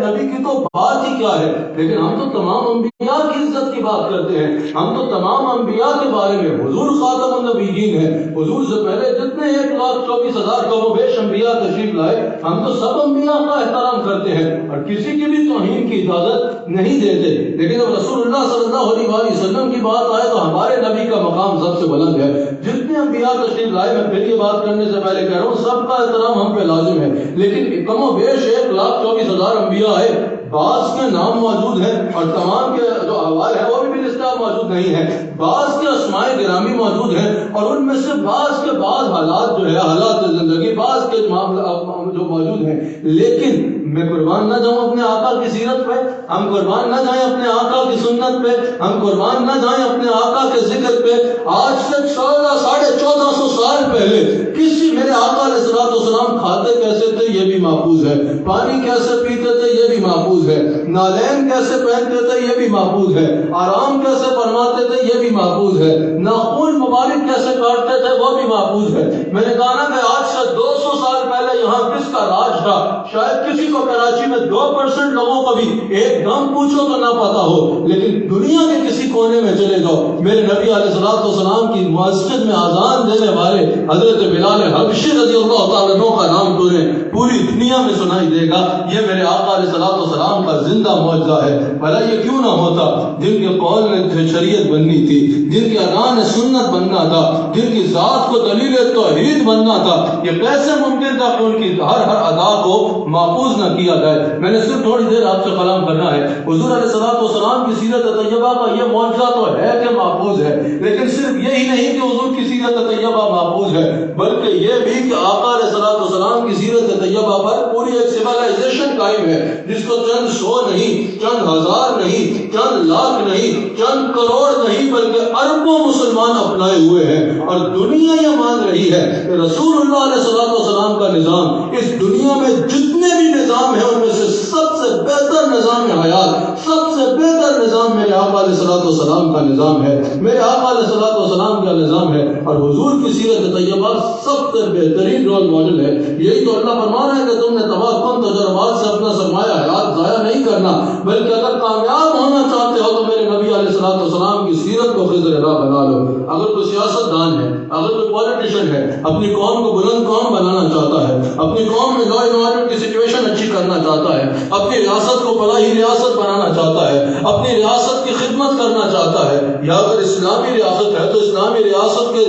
نبی کی تو بات ہی کیا ہے، لیکن ہم تو تمام انبیاء کی عزت کی بات کرتے ہیں، ہم تو تمام انبیاء کے بارے میں، حضور خاتم النبیین ہے، حضور سے پہلے جتنے 1,24,000 کم و بیش انبیاء تشریف لائے، ہم تو سب انبیاء کا احترام کرتے ہیں اور کسی کی بھی توہین کی اجازت نہیں دیتے، لیکن جب رسول اللہ صلی اللہ علیہ وسلم کی بات آئے تو ہمارے نبی کا مقام سب سے بلند ہے۔ جتنے انبیاء تشریف لائے، میں پھر یہ بات کرنے سے پہلے کہہ رہا ہوں، سب کا احترام ہم پہ لازم ہے، لیکن کم و بیش 1,24,000 انبیاء ہے، بعض کے نام موجود ہیں اور تمام کے جو احوال ہیں وہ بھی لسٹہ موجود نہیں ہے، بعض کے اسماء گرامی موجود ہیں اور ان میں سے بعض کے بعض حالات جو ہے، حالات زندگی بعض کے جو موجود ہیں، لیکن میں قربان نہ جاؤں اپنے آقا کی سیرت پہ، ہم قربان نہ جائیں اپنے آقا کی سنت پہ، ہم قربان نہ جائیں اپنے آقا کے ذکر پہ۔ آج سے 1450 سال پہلے کسی میرے آقا علیہ السلام کھاتے کیسے تھے یہ بھی محفوظ ہے، پانی کیسے پیتے تھے یہ بھی محفوظ ہے، نالین کیسے پہنتے تھے یہ بھی محفوظ ہے، آرام کیسے فرماتے تھے یہ بھی محفوظ ہے، ناخن مبارک کیسے کاٹتے تھے وہ بھی محفوظ ہے۔ میں نے کہا نا کہ آج سے 200 سال پہلے یہاں کس کا راج تھا، شاید کسی کو کراچی میں 2% لوگوں کو بھی ایک دم پوچھو تو نہ پتا ہو، لیکن دنیا کے کسی کونے میں چلے جاؤ، میرے نبی علیہ السلام کی مسجد میں اذان دینے والے حضرت بلال حبشی رضی اللہ تعالیٰ عنہ کا نام تمہیں پوری دنیا میں سنائی دے گا۔ یہ میرے آقا علیہ السلام کا زندہ معجزہ ہے۔ بھلا یہ کیوں نہ ہوتا جن کے قول میں شریعت بننی تھی، جن کے اذان سنت بننا تھا، جن کی ذات کو دلیل توحید بننا تھا، یہ کیسے ممکن تھا کہ ان کی ہر ادا کو محفوظ نہ کیا جائے۔ میں نے صرف تھوڑی دیر آپ سے کلام کرنا ہے۔ حضور علیہ السلام کی سیرت طیبہ کا یہ معجزہ تو ہے کہ محفوظ ہے، لیکن صرف یہی نہیں کہ حضور کی سیرت طیبہ محفوظ ہے، بلکہ یہ بھی کہ آقا علیہ السلام کی سیرت طیبہ پر پوری ایک سیولائزیشن قائم ہے، جس کو چند 100 نہیں، چند ہزار نہیں، چند لاکھ نہیں، چند کروڑ نہیں، بلکہ اربوں مسلمان اپنائے ہوئے ہیں، اور دنیا یہ مان رہی ہے کہ رسول اللہ علیہ السلام کا نظام اس دنیا میں جتنے بھی نظام ہیں ان میں سے سب سے بہتر نظام حیات، سب سے بہتر نظام میرے آقا علیہ السلام کا نظام ہے، میرے آقا علیہ السلام کا نظام ہے، اور حضور کی سیرت طیبہ سب سے بہترین رول ماڈل ہے۔ یہی تو اللہ فرما رہا ہے کہ تم نے تباہ کن تجربات سے اپنا سرمایہ حیات ضائع نہیں کرنا، بلکہ اگر کامیاب ہونا چاہتے ہو تو میرے نبی علیہ السلام کی سیرت کو خضر راہ بنا لو۔ اگر کوئی سیاست دان ہے، اگر کوئی پولیٹیشین ہے، اپنی قوم کو بلند قوم بنانا چاہتا ہے، اپنی قوم میں لا اینڈ آرڈر کی سچویشن اچھی کرنا چاہتا ہے، اپنی ریاست کو فلاحی ریاست بنانا چاہتا ہے، اپنی ریاست کی خدمت کرنا چاہتا ہے، یا اگر اسلامی ریاست ہے تو اسلامی ریاست کے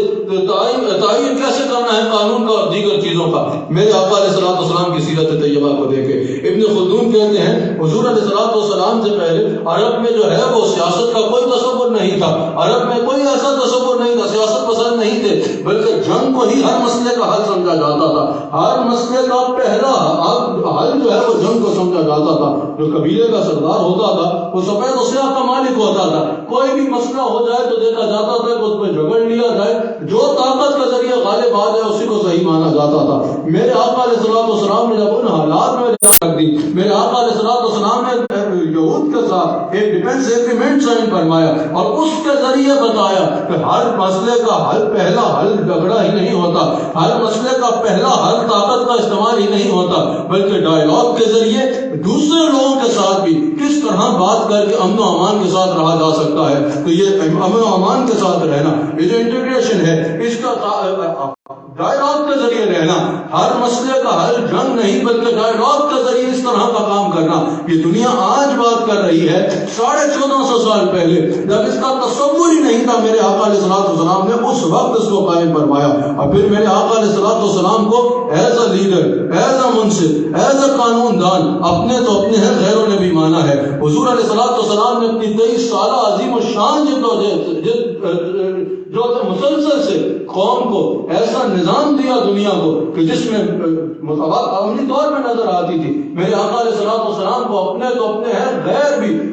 تعین کیسے کرنا ہے قانون کا اور دیگر چیزوں کا، میرے آقا علیہ الصلوۃ والسلام کی سیرت طیبہ کو دیکھے۔ ابن خلدون کہتے ہیں حضور علیہ الصلوۃ والسلام سے پہلے عرب میں جو ہے وہ سیاست کا کوئی تصور نہیں تھا، عرب میں کوئی ایسا تصور نہیں تھا، سیاست پسند نہیں تھے، بلکہ جنگ کو ہی ہر مسئلے کا حل سمجھا جاتا تھا، ہر مسئلے کا پہلا حل جو ہے وہ جنگ کو سمجھا جاتا تھا۔ جو قبیلے کا سردار ہوتا تھا وہ سفید و سیاہ کا مالک ہوتا تھا، کوئی بھی مسئلہ ہو جائے تو دیکھا جاتا تھا کہ اس پہ جھگڑ لیا جائے، جو طاقت کے ذریعے غالب آ جائے اسی کو صحیح مانا جاتا تھا۔ میرے آقا علیہ الصلوۃ والسلام نے جب ان حالات میں رکھ دی، میرے آقا علیہ الصلوۃ والسلام نے یہود کے ساتھ ایک ڈیفنس ایگریمنٹ سائن فرمایا اور اس کے ذریعے بتایا کہ ہر مسئلے کا حل پہلا حل جھگڑا ہی نہیں ہوتا، ہر مسئلے کا پہلا حل طاقت کا استعمال ہی نہیں ہوتا، بلکہ ڈائیلاگ کے ذریعے دوسرے لوگوں کے ساتھ بھی کس طرح بات کر کے امن و امان کے ساتھ رہا جا سکتا ہے۔ تو یہ امن و امان کے ساتھ رہنا، یہ جو انٹیگریشن ہے، اس کا ڈائیلاگ کے ذریعے رہنا، ہر مسئلے کا حل جنگ نہیں بلکہ ڈائیلاگ کے ذریعے اس طرح کا کام کرنا۔ یہ دنیا آج بات کر رہی ہے، 1450 سال پہلے جب اس کا تصور ہی نہیں تھا، میرے آقا علیہ الصلوۃ والسلام نے اس وقت اس کو قائم فرمایا، اور پھر میرے آقا علیہ الصلوۃ والسلام کو as a leader, as a Munsif, as a قانون دان، اپنے تو اپنے ہیں، غیروں نے بھی مانا ہے۔ حضور علیہ الصلوۃ والسلام نے اپنی 23 سالہ عظیم الشان جو مسلسل سے قوم کو ایسا نظام دیا دنیا کو کہ جس میں مساوات عملی طور پہ نظر آتی تھی۔ میرے آقا علیہ الصلوۃ والسلام کو اپنے تو اپنے ہیں،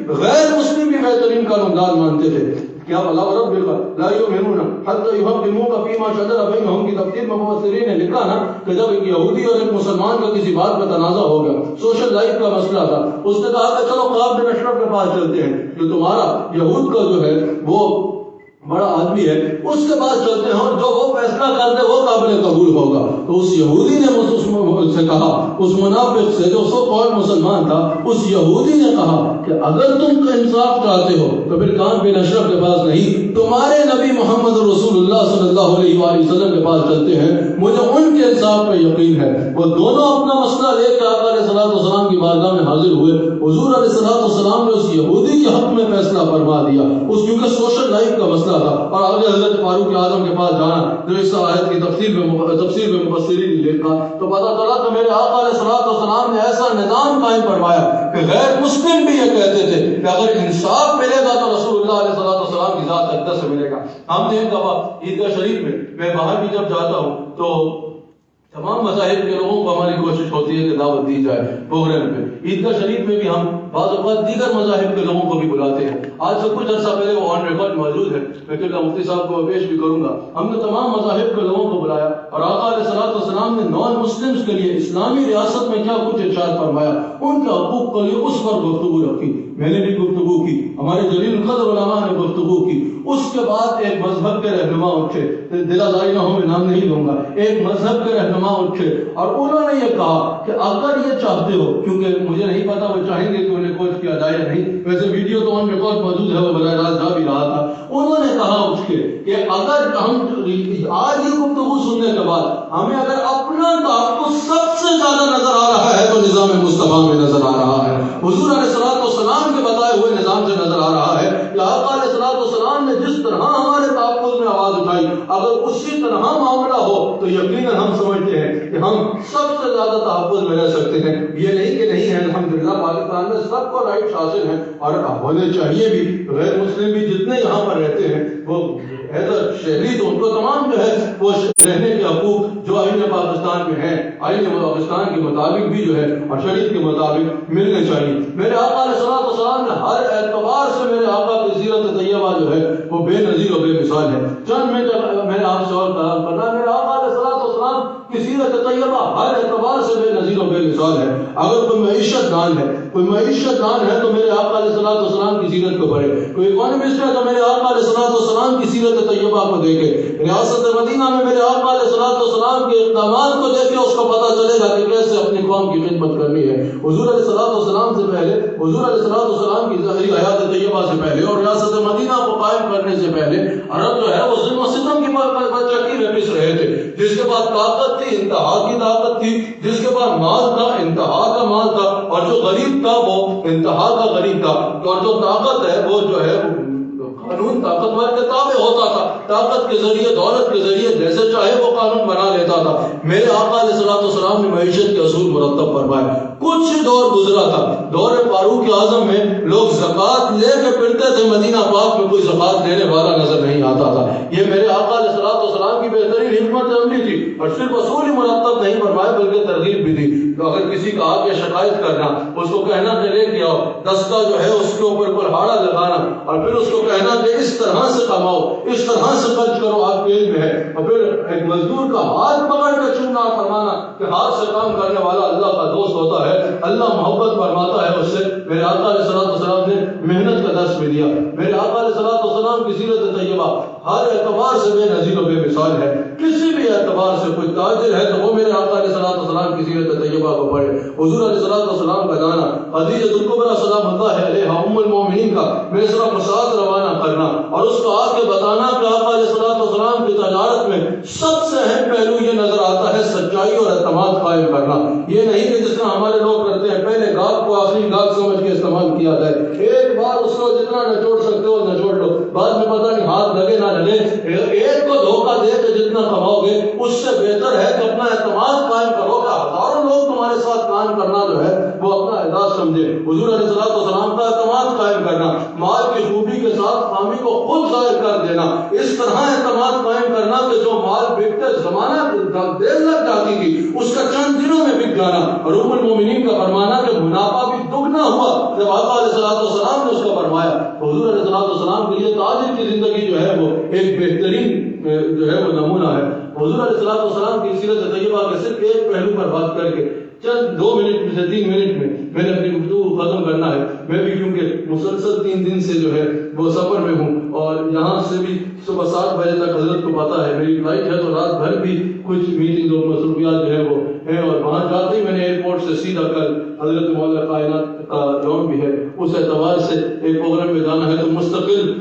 غیر مسلم بھی بہترین قانون دان مانتے تھے۔ کیا اللہ رب لا یؤمنون حتی یحکموک فیما شجر بینہم کی تفسیر میں مفسرین نے لکھا نا کہ جب ایک یہودی اور ایک مسلمان کا کسی بات پہ تنازع ہو گیا، سوشل لائف کا مسئلہ تھا، اس نے کہا کہ چلو کعب بن اشرف کے پاس چلتے ہیں، جو تمہارا یہود کا جو ہے وہ بڑا آدمی ہے، اس کے پاس چلتے ہیں اور جو وہ فیصلہ کر دے وہ قابل قبول ہوگا۔ تو اس یہودی نے اس سے کہا، اس منافق سے جو سو قول مسلمان تھا، اس یہودی نے کہا کہ اگر تم انصاف چاہتے ہو تو پھر کعب بن اشرف کے پاس نہیں، تمہارے نبی محمد رسول اللہ صلی اللہ علیہ وآلہ وسلم کے پاس چلتے ہیں، مجھے ان کے انصاف پہ یقین ہے۔ وہ دونوں اپنا مسئلہ لے کے آقا علیہ الصلوۃ والسلام کی بارگاہ میں حاضر ہوئے۔ حضور علیہ الصلوۃ والسلام نے اس یہودی کے حق میں فیصلہ فرما دیا، اس کیونکہ سوشل لائف کا مسئلہ تھا، اور آگے حضرت فاروق اعظم کے پاس جانا، جو اس آیت کی تفسیر میں مفسرین نے لکھا تو پتہ چلا کہ میرے آقا علیہ الصلوۃ والسلام نے ایسا نظام قائم فرمایا کہ غیر مسلم بھی یہ کہتے تھے کہ اگر انصاف ملے گا تو رسول اللہ علیہ الصلوۃ والسلام کی ذات اقدس سے ملے گا۔ ہم نے ایک دفعہ عیدگاہ شریف میں باہر بھی جب جاتا ہوں تو تمام مذاہب کے لوگوں کو ہماری کوشش ہوتی ہے کہ دعوت دی جائے پروگرام پہ۔ عیدگاہ شریف میں بھی ہم بعض اوقات دیگر مذاہب کے لوگوں کو بھی بلاتے ہیں۔ آج سے کچھ عرصہ پہلے وہ آن ریکارڈ موجود ہے، میں قبلہ مفتی صاحب کو پیش بھی کروں گا۔ ہم نے تمام مذاہب کے لوگوں کو بلایا اور آقا علیہ الصلوۃ والسلام نے نان مسلمز کے لیے اسلامی ریاست میں کیا کچھ ارشاد فرمایا، ان کے حقوق کے لیے اس پر گفتگو رکھی۔ میں نے بھی گفتگو کی، ہمارے جلیل القدر علماء نے گفتگو کی۔ اس کے بعد ایک مذہب کے رہنما اٹھے، دلازاری نہ ہو میں نام نہیں لوں گا، ایک مذہب کے رہنما اٹھے اور انہوں نے یہ کہا کہ اگر یہ چاہتے ہو، کیونکہ مجھے نہیں پتا وہ چاہیں گے کہ انہیں کوچ کیا جائے یا نہیں، ویسے ویڈیو تو آن ریکارڈ موجود ہے، وہ براہ راست جا بھی رہا تھا۔ انہوں نے کہا اٹھ کے کہ اگر ہم آج یہ گفتگو سننے کے بعد ہمیں اگر اپنا تحفظ سب سے زیادہ نظر آ رہا ہے تو نظام مصطفیٰ میں نظر آ رہا ہے، حضور علیہ الصلوۃ والسلام کے بتائے ہوئے نظام سے نظر آ رہا ہے کہ آقا علیہ الصلوۃ والسلام نے جس طرح ہمارے تحفظ میں آواز اٹھائی، اگر اسی طرح معاملہ ہو تو یقیناً ہم سمجھتے ہیں کہ ہم سب سے زیادہ تحفظ میں رہ سکتے ہیں۔ یہ نہیں کہ نہیں ہے، الحمدللہ پاکستان میں سب کو رائٹس حاصل ہیں اور ہونے چاہیے بھی، غیر مسلم بھی جتنے یہاں پر رہتے ہیں وہ حیدر شہری تو ان کو تمام جو ہے وہ رہنے کے حقوق جو آئین پاکستان میں ہیں، آئین پاکستان کے مطابق بھی جو ہے اور شریعت کے مطابق ملنے چاہیے۔ میرے آقا علیہ الصلوۃ والسلام نے ہر اعتبار سے میرے آقا کی سیرت طیبہ جو ہے وہ بے نظیر و بے مثال ہے۔ چند میں میں نے آپ سے اور کہا کرنا، میرے آقا علیہ الصلوۃ والسلام کی سیرت طیبہ ہر اعتبار سے بے نظیر و بے مثال ہے۔ اگر کوئی معیشت دان ہے، کوئی معیشت دان ہے تو میرے آقا علیہ الصلوۃ والسلام کی سیرت کو پڑھے، کوئی اکانومسٹ ہے تو میرے آقا علیہ الصلوۃ والسلام کی سیرت طیبہ کو دیکھے، ریاست مدینہ میں میرے آقا علیہ الصلوۃ والسلام کے اقدامات کو دیکھے، اس کو پتہ چلے گا کہ کیسے اپنی قوم کی خدمت کرنی ہے۔ حضور علیہ الصلوۃ والسلام سے پہلے، حضور علیہ الصلوۃ والسلام کی ظاہری حیات طیبہ سے پہلے اور ریاست مدینہ کو قائم کرنے سے پہلے عرب جو ہے وہ ظلم و ستم کی چکی میں پس رہے تھے۔ جس کے پاس طاقت تھی، انتہا کی طاقت تھی، جس کے پاس مال تھا، انتہا کا مال تھا، اور جو غریب تھا وہ انتہا کا قریب تھا، اور جو طاقت ہے وہ جو ہے قانون طاقتور کے تابع ہوتا تھا، طاقت کے ذریعے دولت کے ذریعے جیسے چاہے وہ قانون بنا لیتا تھا۔ میرے آقا علیہ الصلوۃ والسلام نے معیشت کے اصول مرتب فرمائے۔ کچھ دور گزرا تھا، دور فاروق اعظم میں لوگ زکوٰۃ لے کے پھرتے تھے، مدینہ پاک میں کوئی زکوٰۃ لینے والا نظر نہیں آتا تھا۔ یہ میرے آقا علیہ الصلوۃ والسلام کی بہترین حکمت عملی تھی، اور صرف اصول ہی مرتب نہیں فرمائے بلکہ ترغیب بھی دی۔ تو اگر کسی کا آ کے شکایت کرنا، اس کو کہنا کہ لے کے آؤ، دستہ جو ہے اس کے اوپر کلہاڑا لگانا، اور پھر اس کو کہنا کہ اس طرح سے کماؤ، اس طرح سے خرچ کرو، آپ کے علم ہے، اور پھر ایک مزدور کا ہاتھ پکڑ کے چومنا فرمانا کہ ہاتھ سے کام کرنے والا اللہ کا دوست ہوتا ہے، اللہ محبت فرماتا ہے اس سے۔ میرے آقا علیہ الصلوۃ والسلام نے محنت کا درس بھی دیا۔ میرے آقا علیہ الصلوۃ والسلام کی سیرت طیبہ ہر اعتبار سے بے نظیر و بے مثال ہے، کسی بھی اعتبار سے کوئی تاجر ہے تو وہ میرے آقا علیہ الصلوۃ والسلام کی سیرت طیبہ کو پڑھے۔ حضور علیہ الصلوۃ والسلام کا جانا، خدیجہ الکبریٰ سلام اللہ علیہا ام المومنین کا میسرہ کو ساتھ روانہ کرنا، اور اس کو آ کے بتانا کہ آقا علیہ الصلوۃ والسلام کی تجارت میں سب سے اہم پہلو یہ نظر آتا ہے سچائی اور اعتماد قائم کرنا۔ یہ نہیں کہ جس طرح ہمارے لوگ کرتے ہیں، پہلے گاہک کو آخری گاہک سمجھ کے استعمال کیا جائے، ایک بار اس کو جتنا نچوڑ سکتے ہو نچوڑ لو، بعد میں پتہ نہیں ہاتھ لگے نہ لگے۔ ایک کو دھوکہ دے کے جتنا کماؤ گے اس سے بہتر ہے کہ اپنا اعتماد قائم کرو کہ ہزاروں لوگ تمہارے ساتھ کام کرنا جو ہے وہ اپنا اعزاز سمجھے۔ حضور علیہ الصلوۃ والسلام کا اعتماد قائم کرنا، مال کی خوبی کے ساتھ خامی کو خود ظاہر کر دینا، اس طرح اعتماد قائم کرنا کہ جو مال بکتے زمانہ دیر لگ جاتی تھی اس کا چند دنوں میں بک جانا، اور ام المومنین کا فرمانا کہ منافع بھی دگنا ہوا جب آقا علیہ الصلوۃ والسلام نے اس کا فرمایا۔ حضور علیہ الصلوۃ والسلام کے لیے تاجر کی زندگی جو ہے وہ ایک بہترین جو ہے وہ نمونہ ہے۔ حضور علیہ الصلوۃ والسلام کی سیرت طیبہ کے صرف ایک پہلو پر بات کر کے چند 2 منٹ سے 3 منٹ میں نے اپنی گفتگو ختم کرنا ہے۔ میں بھی کیونکہ مسلسل 3 دن سے جو ہے وہ سفر میں ہوں، اور یہاں سے بھی صبح 7 بجے تک حضرت کو پتا ہے میری فلائٹ ہے، تو رات بھر بھی کچھ میٹنگ اور مصروفیات جو ہے وہ ہیں، اور وہاں جاتے ہی میں نے ایئرپورٹ سے سیدھا کل حضرت مولا کائنات کا یوم بھی ہے، اس اعتبار سے ایک پروگرام میں جانا ہے، تو مستقل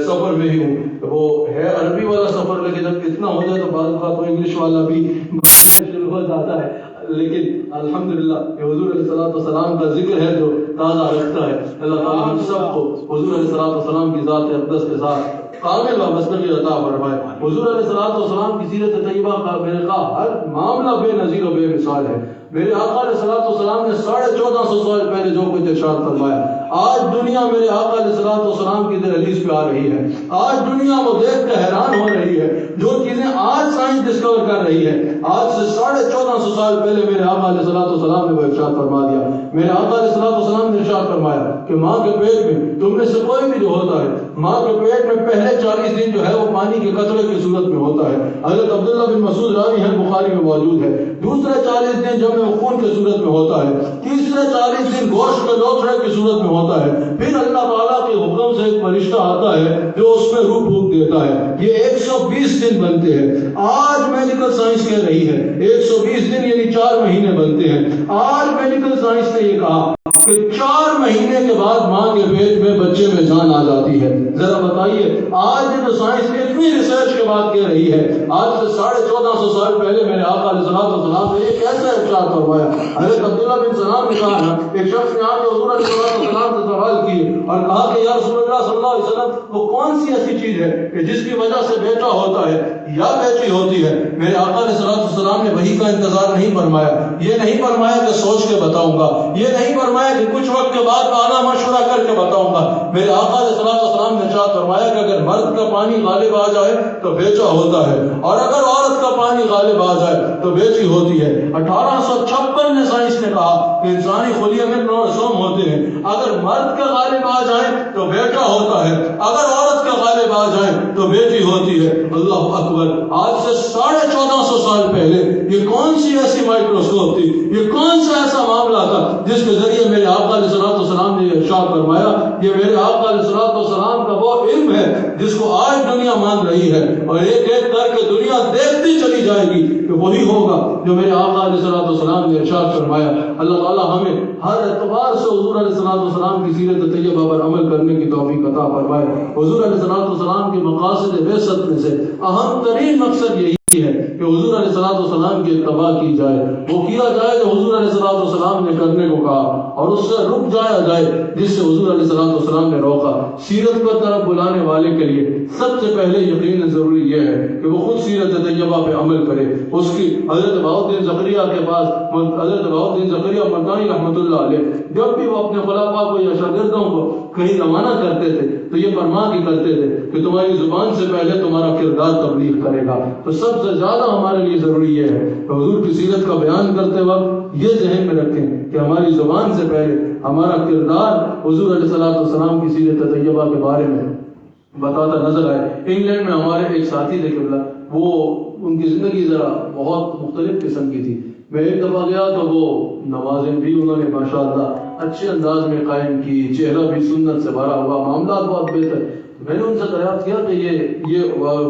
سفر میں ہی ہوں۔ وہ ہے عربی والا سفر، لیکن جب اتنا ہو جائے تو بعض اوقات تو انگلش والا بھی شروع ہو جاتا ہے، لیکن الحمدللہ یہ حضور علیہ الصلوۃ والسلام کا ذکر ہے جو تازہ رکھتا ہے۔ اللہ تعالیٰ ہم سب کو حضور علیہ الصلوۃ والسلام کی ذات اقدس کے ساتھ کامل وابستگی عطا فرمائے۔ حضور علیہ الصلوۃ والسلام کی سیرت طیبہ کا میرے خواہ ہر معاملہ بے نظیر و بے مثال ہے۔ میرے آقا علیہ الصلوۃ والسلام نے 1450 سال پہلے جو کچھ ارشاد فرمایا، آج دنیا میرے آقا علیہ الصلوۃ والسلام کی دہلیز پہ آ رہی ہے۔ آج دنیا وہ دیکھ کے حیران ہو رہی ہے جو چیزیں آج سائنس ڈسکور کر رہی ہے، آج سے 1450 سال پہلے میرے آقا علیہ الصلوۃ والسلام نے وہ ارشاد فرما دیا۔ میرے آقا علیہ الصلوۃ والسلام نے ارشاد فرمایا کہ ماں کے پیٹ میں تم میں سے کوئی بھی جو ہوتا ہے، ماں کے پیٹ میں پہلے 40 دن جو ہے وہ پانی کے قطرے کی صورت میں ہوتا ہے۔ حضرت عبداللہ بن مسعود راوی ہیں، بخاری میں موجود ہے۔ دوسرے 40 دن جب میں خون کی صورت میں ہوتا ہے، تیسرے 40 دن گوشت کے لوتھڑے کی صورت میں ہوتا ہے، پھر اللہ تعالیٰ کے حکم سے ایک فرشتہ آتا ہے جو اس میں روح پھونک دیتا ہے۔ یہ 120 دن بنتے ہیں۔ آج میڈیکل سائنس کہہ رہی ہے 120 دن یعنی 4 مہینے بنتے ہیں۔ آج میڈیکل سائنس نے یہ کہا کہ 4 مہینے کے بعد ماں کے پیٹ میں بچے میں جان آ جاتی ہے۔ ذرا بتائیے آج جو سائنس اتنی ریسرچ کے بعد کہہ رہی ہے، آج سے 1450 سال پہلے میرے آقا علیہ الصلوۃ والسلام نے یہ کیسے ارشاد فرمایا؟ حضرت عبداللہ بن سلام نے کہا نا، ایک شخص نے آ کے حضور علیہ الصلوۃ والسلام سے سوال کیے اور کہا کہ یا رسول اللہ صلی اللہ علیہ وسلم، وہ کون سی ایسی چیز ہے کہ جس کی وجہ سے بیٹا ہوتا ہے یا بیٹی ہوتی ہے؟ میرے آقا علیہ الصلوۃ والسلام نے وحی کا انتظار نہیں فرمایا، یہ نہیں فرمایا کہ سوچ کے بتاؤں گا، یہ نہیں فرمایا کہ کچھ وقت کے بعد آنا مشورہ کر کے بتاؤں گا۔ میرے آقا علیہ الصلوۃ والسلام نے ارشاد فرمایا کہ اگر مرد کا پانی غالب آ جائے تو بیچا ہوتا ہے، اور اگر عورت کا پانی غالب آ جائے تو بیچی ہوتی ہے۔ 1856 میں سائنس نے کہا کہ انسانی خلیے میں کروموسوم ہوتے ہیں، اگر مرد کا غالب آ جائے تو بیٹا ہوتا ہے، اگر عورت کا غالب آ جائے تو بیٹی ہوتی ہے۔ اللہ اکبر! آج سے 1450 سال پہلے یہ کون سی ایسی مائکروسکوپ تھی، یہ کون سا ایسا معاملہ تھا جس کے ذریعے میرے آقا علیہ الصلوۃ والسلام نے ارشاد فرمایا؟ یہ میرے آقا علیہ الصلوۃ والسلام کا وہ علم ہے جس کو آج دنیا مان رہی ہے، اور ایک ایک کر کے دنیا دیکھتی چلی جائے گی کہ وہی ہوگا جو میرے آقا علیہ الصلوۃ والسلام نے ارشاد فرمایا۔ اللہ تعالیٰ ہمیں ہر اعتبار سے حضور علیہ الصلوۃ والسلام کی سیرت طیبہ پر عمل کرنے کی توفیق عطا فرمائے۔ حضور علیہ الصلوۃ والسلام کے مقاصد بعثت میں سے اہم ترین مقصد یہی کی ہے کہ حضور علیہ الصلوۃ والسلام کی اتباع کی جائے، وہ کیا جائے جو حضور علیہ الصلوۃ والسلام نے کرنے کو کہا، اور اس سے رک جایا جائے جس سے حضور علیہ الصلوۃ والسلام نے روکا۔ سیرت پر طرف بلانے والے کے لیے سب سے پہلے یقیناً ضروری یہ ہے کہ وہ خود سیرت طیبہ پہ عمل کرے۔ اس کی حضرت بہاؤالدین زکریا کے پاس حضرت بہاؤالدین زکریا مردانی رحمۃ اللہ علیہ جب بھی وہ اپنے خلفاء کو یا شاگردوں کو کہیں روانہ کرتے تھے تو یہ فرما کے کرتے تھے کہ تمہاری زبان سے پہلے تمہارا کردار تبلیغ کرے گا۔ تو سب سے زیادہ ہمارے لیے ضروری یہ ہے کہ حضور کی سیرت کا بیان کرتے وقت یہ ذہن میں رکھیں کہ ہماری زبان سے پہلے ہمارا کردار حضور علیہ الصلوۃ والسلام کی سیرت طیبہ کے بارے میں بتاتا نظر آئے۔ انگلینڈ میں ہمارے ایک ساتھی تھے قبلہ، وہ ان کی زندگی ذرا بہت مختلف قسم کی تھی۔ میں ایک دفعہ گیا تو وہ نمازیں بھی انہوں نے ماشاءاللہ اچھے انداز میں قائم کی، چہرہ بھی سنت سے بھرا ہوا، معاملات بہت بہتر۔ میں نے ان سے دریافت کیا کہ یہ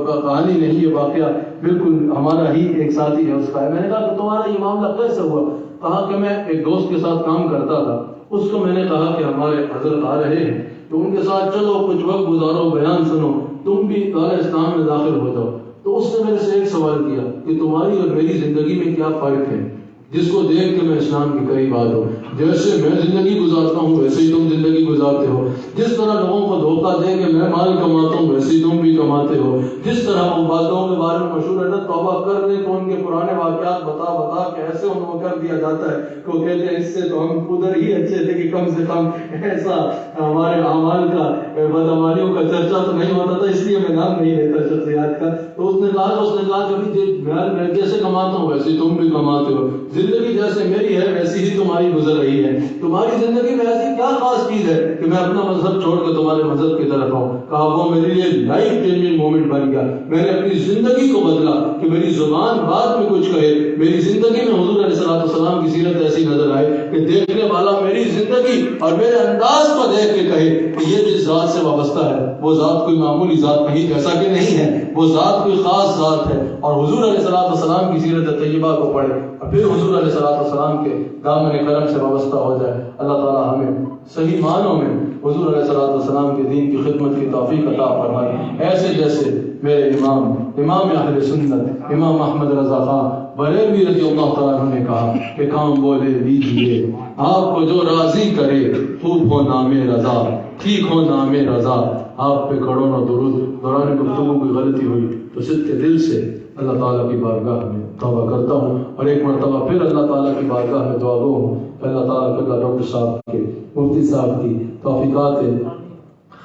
کہانی نہیں، یہ واقعہ بالکل ہمارا ہی ایک ساتھی ہے اس کا ہے۔ میں نے کہا کہ تمہارا یہ معاملہ کیسے ہوا؟ کہا کہ میں ایک دوست کے ساتھ کام کرتا تھا، اس کو میں نے کہا کہ ہمارے حضرت آ رہے ہیں تو ان کے ساتھ چلو، کچھ وقت گزارو، بیان سنو، تم بھی دار اسلام میں داخل ہو جاؤ۔ تو اس نے میرے سے ایک سوال کیا کہ تمہاری اور میری زندگی میں کیا فرق ہے جس کو دیکھ کے میں اسلام کے قریب آ جاؤں؟ جیسے میں زندگی گزارتا ہوں ویسے ہی تم زندگی گزارتے ہو، جس طرح لوگوں کو دھوکہ دے کے میں مال کماتا ہوں ویسے ہی تم بھی کماتے ہو، جس طرح وہ باتوں کے بارے میں مشہور ہے نا، توبہ کر لیں تو ان کے پرانے واقعات بتا بتا کے ایسے ان کو کر دیا جاتا ہے کہ وہ کہتے ہیں اس سے تو ہم ادھر ہی اچھے تھے کہ کم سے کم ایسا ہمارے اعمال کا بدعمالیوں کا چرچا تو نہیں ہوتا تھا، اس لیے میں نام نہیں لیتا شخصیات کا۔ تو اس نے کہا کہ میں جیسے کماتا ہوں ویسے تم بھی کماتے ہو، زندگی جیسے میری ہے ویسی ہی تمہاری گزر رہی ہے، تمہاری زندگی میں ایسی کیا خاص چیز ہے کہ میں اپنا مذہب چھوڑ کے تمہارے مذہب کی طرف آؤں؟ کہا وہ میرے لیے لائف چینجنگ مومنٹ بن گیا، میں نے اپنی زندگی کو بدلا کہ میری زبان بات میں کچھ کہے، میری زندگی میں حضور علیہ الصلوۃ والسلام کی سیرت ایسی نظر آئے کہ دیکھنے والا میری زندگی اور میرے انداز کو دیکھ کے کہے کہ یہ جس ذات سے وابستہ ہے وہ ذات کوئی معمولی ذات نہیں، جیسا کہ نہیں ہے، وہ ذات کوئی خاص ذات ہے۔ اور حضور علیہ الصلوۃ والسلام کی سیرت طیبہ کو پڑھے اور پھر حضور علیہ الصلوۃ والسلام کے دامن کرم سے وابستہ ہو جائے۔ اللہ تعالی ہمیں صحیح معنوں میں حضور علیہ الصلوۃ والسلام کے دین کی خدمت کی توفیق عطا فرمائے، ایسے جیسے میرے امام اہل سنت امام احمد رضا خان بریلوی رضی اللہ تعالیٰ عنہ نے کہا کہ کام بولے لیجیے آپ کو جو راضی کرے، خوب ہو نام رضا، ٹھیک ہو نام رضا۔ آپ پہ کروڑوں درود۔ دوران گفتگو کی غلطی ہوئی تو صدق دل سے اللہ تعالیٰ کی بارگاہ میں توبہ کرتا ہوں، اور ایک مرتبہ پھر اللہ تعالیٰ کی بارگاہ میں دعا گو ہوں کہ اللہ تعالیٰ قبلہ ڈاکٹر صاحب کے مفتی صاحب کی توفیقات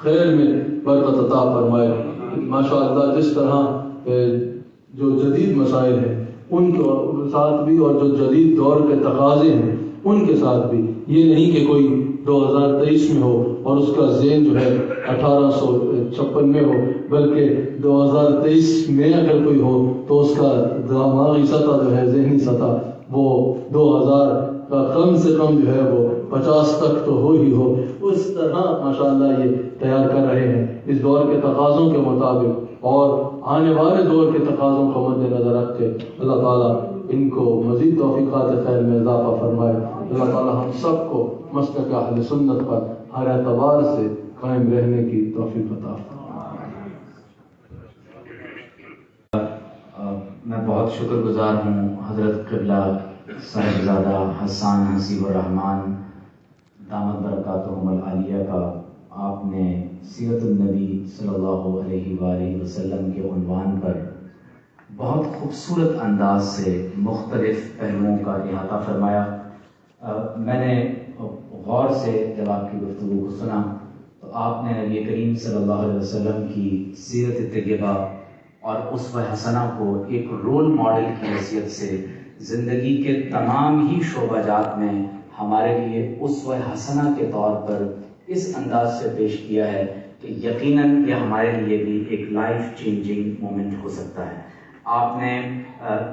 خیر میں برکت عطا فرمائے۔ ماشاءاللہ جس طرح جو جدید مسائل ہیں ان کے ساتھ بھی اور جو جدید دور کے تقاضے ہیں ان کے ساتھ بھی، یہ نہیں کہ کوئی 2023 میں ہو اور اس کا ذہن جو ہے 1856 میں ہو، بلکہ 2023 میں اگر کوئی ہو تو اس کا دماغی سطح جو ہے، ذہنی سطح وہ 2000 کا کم سے کم جو ہے وہ 50 تک تو ہو ہی ہو۔ اس طرح ماشاءاللہ یہ تیار کر رہے ہیں اس دور کے تقاضوں کے مطابق، اور آنے والے دور کے تقاضوں کو مد نظر رکھ کے اللہ تعالیٰ ان کو مزید توفیقات خیر میں اضافہ فرمائے۔ اللہ تعالیٰ ہم سب کو مسلک اہل سنت پر ہر اعتبار سے قائم رہنے کی توفیق عطا فرمائے۔ میں بہت شکر گزار ہوں حضرت قبلہ صاحبزادہ حسان حسیب الرحمان دامت برکاتہم العالیہ کا۔ آپ نے سیرت النبی صلی اللہ علیہ وآلہ وسلم کے عنوان پر بہت خوبصورت انداز سے مختلف پہلوؤں کا احاطہ فرمایا۔ میں نے غور سے جب آپ کی گفتگو کو سنا تو آپ نے نبی کریم صلی اللہ علیہ وسلم کی سیرت طیبہ اور اسوہ حسنہ کو ایک رول ماڈل کی حیثیت سے زندگی کے تمام ہی شعبہ جات میں ہمارے لیے اسوہ حسنہ کے طور پر اس انداز سے پیش کیا ہے کہ یقیناً یہ ہمارے لیے بھی ایک لائف چینجنگ مومنٹ ہو سکتا ہے۔ آپ نے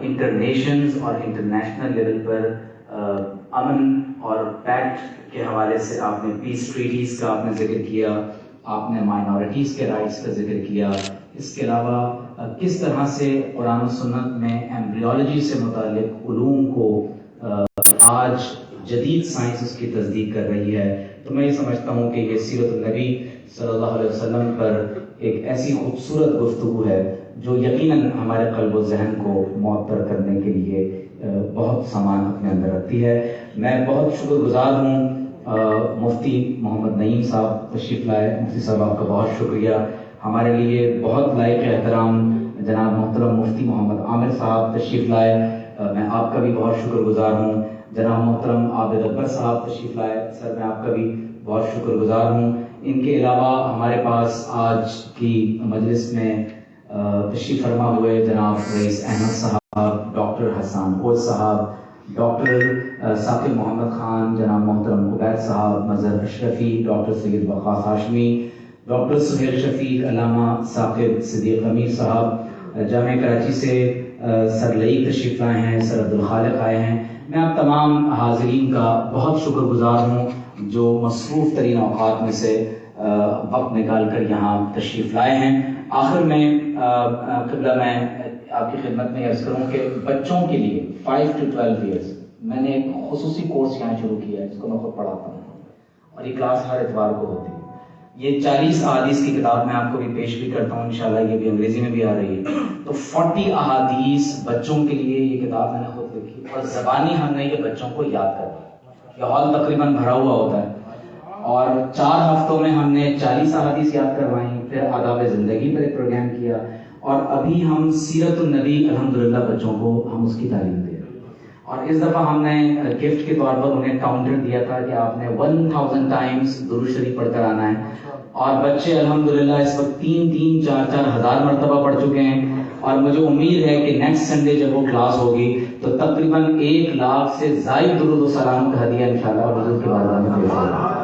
انٹرنیشنز اور انٹرنیشنل لیول پر امن اور پیکٹ کے حوالے سے آپ نے پیس ٹریٹیز کا آپ نے ذکر کیا، آپ نے مائنورٹیز کے رائٹس کا ذکر کیا، اس کے علاوہ کس طرح سے قرآن و سنت میں ایمبریولوجی سے متعلق علوم کو آج جدید سائنس اس کی تصدیق کر رہی ہے۔ تو میں یہ سمجھتا ہوں کہ یہ سیرت النبی صلی اللہ علیہ وسلم پر ایک ایسی خوبصورت گفتگو ہے جو یقیناً ہمارے قلب و ذہن کو معطر کرنے کے لیے بہت سامان اپنے اندر رکھتی ہے. میں بہت شکر گزار ہوں مفتی محمد نعیم صاحب تشریف لائے. مفتی صاحب آپ کا بہت شکریہ. ہمارے لیے بہت لائق احترام جناب محترم مفتی محمد عامر صاحب تشریف لائے. میں آپ کا بھی بہت شکر گزار ہوں. جناب محترم عابد اکبر صاحب تشریف لائے. سر میں آپ کا بھی بہت شکر گزار ہوں. ان کے علاوہ ہمارے پاس آج کی مجلس میں تشریف فرما ہوئے جناب رئیس احمد صاحب، ڈاکٹر حسان اوج صاحب، ڈاکٹر ثاقب محمد خان، جناب محترم عبید صاحب، مظہر اشرفی، ڈاکٹر سید وقاص ہاشمی، ڈاکٹر سہیل شفیق، علامہ ثاقب صدیق امیر صاحب، جامعہ کراچی سے سر لئی تشریف لائے ہیں، سر عبدالخالق آئے ہیں. میں آپ تمام حاضرین کا بہت شکر گزار ہوں جو مصروف ترین اوقات میں سے وقت نکال کر یہاں تشریف لائے ہیں. آخر میں قبلہ میں آپ کی خدمت میں عرض کروں کہ بچوں کے لیے 5 to 12 ایئرس میں نے ایک خصوصی کورس یہاں شروع کیا ہے جس کو میں خود پڑھاتا ہوں، اور یہ کلاس ہر اتوار کو ہوتی ہے. یہ 40 احادیث کی کتاب میں آپ کو بھی پیش بھی کرتا ہوں انشاءاللہ. یہ بھی انگریزی میں بھی آ رہی ہے. تو 40 احادیث بچوں کے لیے یہ کتاب میں نے خود لکھی، اور زبانی ہم نے یہ بچوں کو یاد کروائی. یہ ہال تقریباً بھرا ہوا ہوتا ہے، اور 4 ہفتوں میں ہم نے 40 احادیث یاد کروائیں. پھر آداب زندگی پر ایک پروگرام کیا، اور ابھی ہم سیرت النبی الحمدللہ بچوں کو ہم اس کی تعلیم دے رہے ہیں. اور اس دفعہ ہم نے گفٹ کے طور پر انہیں کاؤنٹر دیا تھا کہ آپ نے 1000 ٹائمز درود شریف پڑھ کر آنا ہے. اور بچے الحمدللہ اس وقت 3 4 ہزار مرتبہ پڑھ چکے ہیں. اور مجھے امید ہے کہ نیکسٹ سنڈے جب وہ کلاس ہوگی تو تقریباً 1 لاکھ سے زائد درود و سلام کا ہدیہ انشاءاللہ حضور کے بارگاہ میں پیش ہوگا.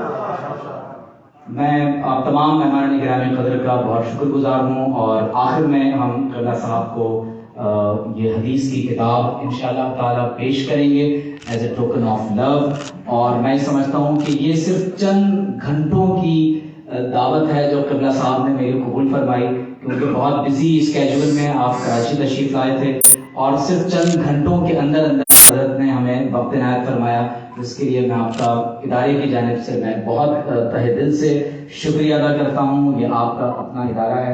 میں آپ تمام مہمان گرامی قدر کا بہت شکر گزار ہوں. اور آخر میں ہم قبلہ صاحب کو یہ حدیث کی کتاب انشاءاللہ تعالیٰ پیش کریں گے as a token of love. اور میں سمجھتا ہوں کہ یہ صرف چند گھنٹوں کی دعوت ہے جو قبلہ صاحب نے میری قبول فرمائی، کیونکہ بہت بزی اسکیجول میں آپ کراچی تشریف لائے تھے، اور صرف چند گھنٹوں کے اندر حضرت نے ہمیں وقت عنایت فرمایا، جس کے لیے میں آپ کا ادارے کی جانب سے میں بہت تہہ دل سے شکریہ ادا کرتا ہوں. یہ آپ کا اپنا ادارہ ہے.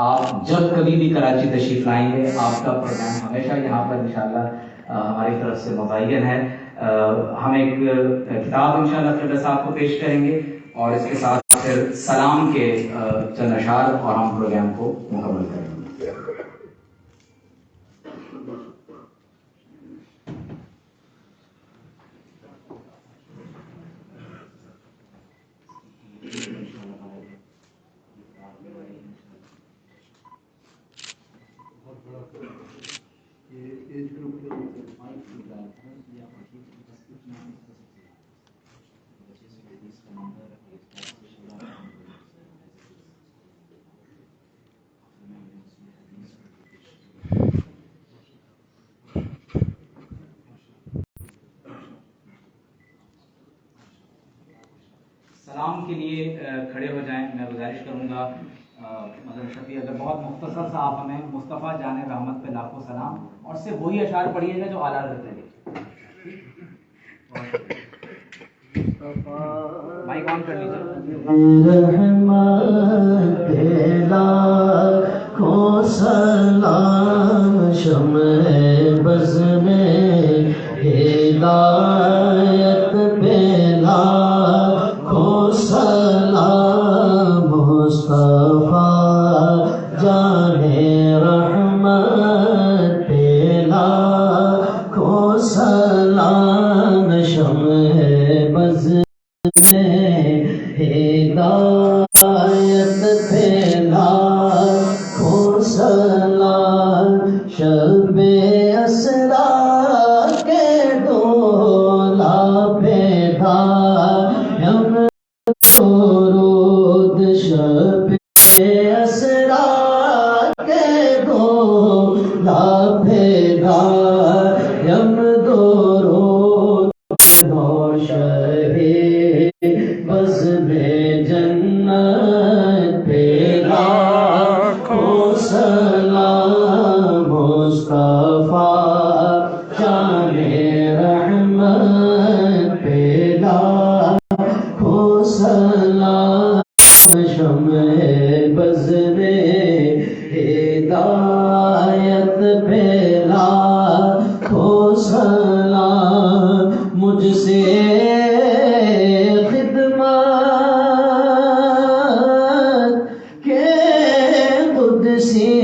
آپ جب کبھی بھی کراچی تشریف لائیں گے آپ کا پروگرام ہمیشہ یہاں پر انشاءاللہ ہماری طرف سے متعین ہے. ہم ایک کتاب انشاءاللہ قبلہ صاحب کو پیش کریں گے، اور اس کے ساتھ پھر سلام کے چند اشعار، اور ہم پروگرام کو مکمل کریں گے. سلام کے لیے کھڑے ہو جائیں. میں گزارش کروں گا مظہر شفیع اگر بہت مختصر سا آپ ہمیں مصطفیٰ جان رحمت پہ لاکھوں سلام، اور صرف وہی اشعار پڑھیے گا جو اعلیٰ کرتے ہیں. مائک آن کر لیجیے. سلام شمع بز میں ہدایت بیلا کو سلام مصطفیٰ جانے رحمت بیلا کو سلام شمع بز میں ہدایت بیلا کو سلام شب اسرا کے دولا پیدا ہم درود شب اسرا کے دولا پیدا ہم درود نوشہی بز میں جنت پیدا کو سلام مصطفیٰ جان رحمت پیدا کو سلام شمع بز میں ہدایت پہ لاکھوں سلام، مجھ سے خدمت کے قدسی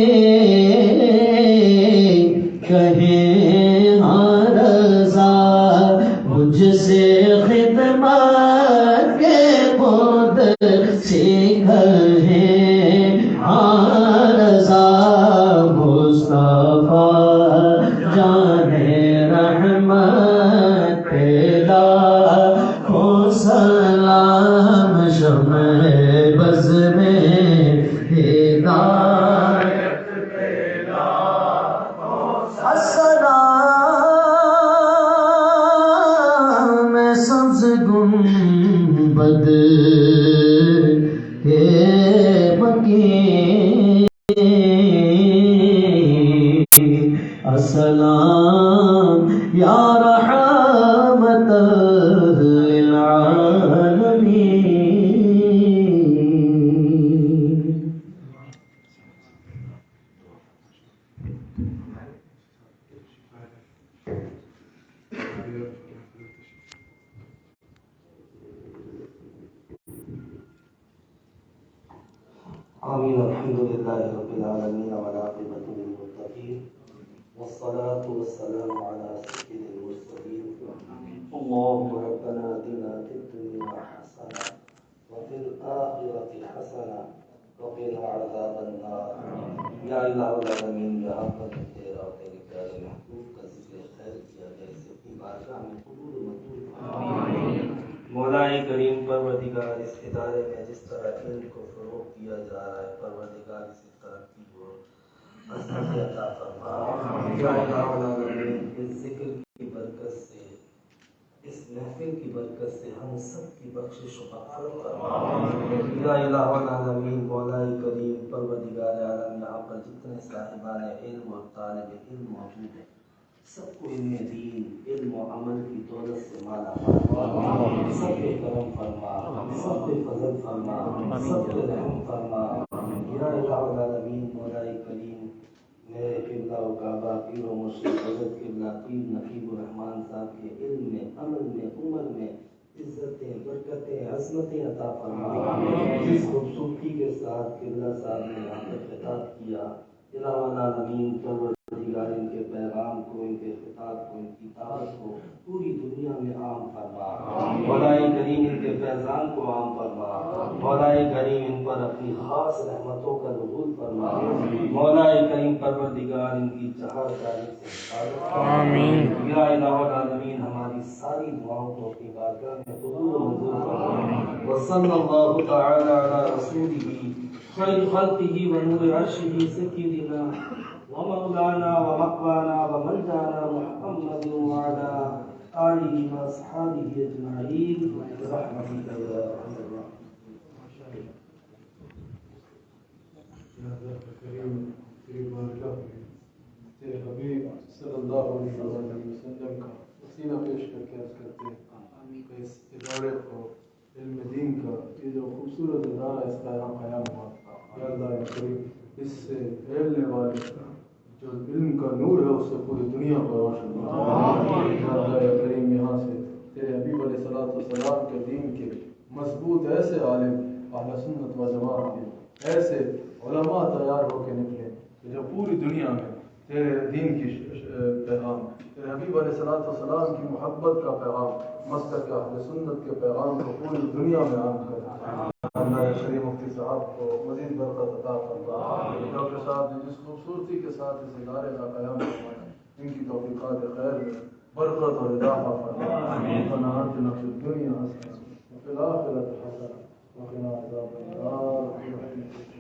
کہیں ہاں رضا، مجھ سے خدمت کے قدسی کہیں ہاں رضا، مصطفیٰ جان رحمت پہ لاکھوں سلام، شمع بز میں ہدایت پہ لاکھوں السلام، سبز گنبد کے مکین، السلام یا رحمت للعالمین۔ آمین۔ الحمد للہ رب العالمین والعاقبۃ للمتقین والصلاة والسلام على سید المرسلین۔ اللهم ربنا آتنا في الدنيا حسنة وفي الآخرة حسنة وقنا عذاب النار۔ یا الہ العالمین، یہاں پر تیرا اور تیرے پیارے محبوب کا ذکر خیر کیا جائے، اپنی بارگاہ میں قبول و منظور فرما۔ مولا کریم پروردگار، اس ادارے میں جس طرح علم کو فروغ دیا جا رہا ہے، پروردگار اسی طرح کی وہ عظمت عطا فرما۔ یا الہ العالمین، اس ذکر کی برکت سے، اس محفل کی برکت سے ہم سب کی بخشش و مغفرت فرما۔ یا الہ العالمین، مولا کریم پروردگار عالم، یہاں پر جتنے صاحبان علم اور طالب علم موجود ہیں، سب کو علم دین، علم و عمل کی دولت سے مالا مال، سب پہ کرم فرما، سب پہ فضل فرما، سب پہ رحم فرما۔ یا الہ العالمین، مولا کریم میرے قبلہ و کعبہ پیر و مرشد حضرت قبلہ پیر نقیب الرحمن صاحب کے علم میں، عمل میں، عمر میں عزتیں، برکتیں، عظمتیں عطا فرما۔ جس خوبصورتی کے ساتھ قبلہ صاحب نے یہاں پر خطاب کیا، الہ العالمین پروردگار ان کے پیغام کو، ان کے خطاب کو، ان کی دعوت کو پوری دنیا میں عام فرما۔ مولا کریم ان کے فیضان کو عام فرما۔ مولا کریم ان پر اپنی خاص رحمتوں کا نزول فرما۔ مولا کریم پروردگار ان کی چہار جانب سے حفاظت فرما۔ یا الہ العالمین، ہماری ساری دعاؤں کو اپنی بارگاہ میں قبول و منظور فرما۔ وصلی اللہ تعالی علی رسولہ خیر خلقہ ونور عرشہ سیدنا ومولانا ومقوانا وملجانا محمد وعلى آلہ واصحابہ اجمعین برحمتک یا ارحم الراحمین۔ یا ذات کریم، تیری بارگاہ میں تیرے حبیب صلی اللہ علیہ وسلم کا وسیلہ پیش کر کے عرض کرتے ہیں کہ اس ادارے کو، علم دین کا یہ جو خوبصورت ادارہ اس کا یہاں قیام ہوا، یا اللہ کریم اس سے پھیلنے والے جو علم کا نور ہے اس سے پوری دنیا کو روشن کر۔ یا اللہ کریم یہاں سے تیرے حبیب علیہ السلام کے دین کے مضبوط ایسے عالم اہل سنت و جماعت کے ایسے علماء تیار ہو کے نکلے کہ جو پوری دنیا میں تیرے دین کی پیغام، تیرے حبیب علیہ السلام کی محبت کا پیغام، مسلک اہل سنت کے پیغام کو پوری دنیا میں عام کر۔ اللہ شریف مفتی صاحب کو مزید برکت عطا فرما۔ ڈاکٹر صاحب نے جس خوبصورتی کے ساتھ اس ادارے کا قیام فرمایا، ان کی توفیقات خیر میں برکت اور اضافہ فرما۔ ربنا آتنا فی الدنیا حسنہ وفی الآخرۃ حسنہ وقنا عذاب النار۔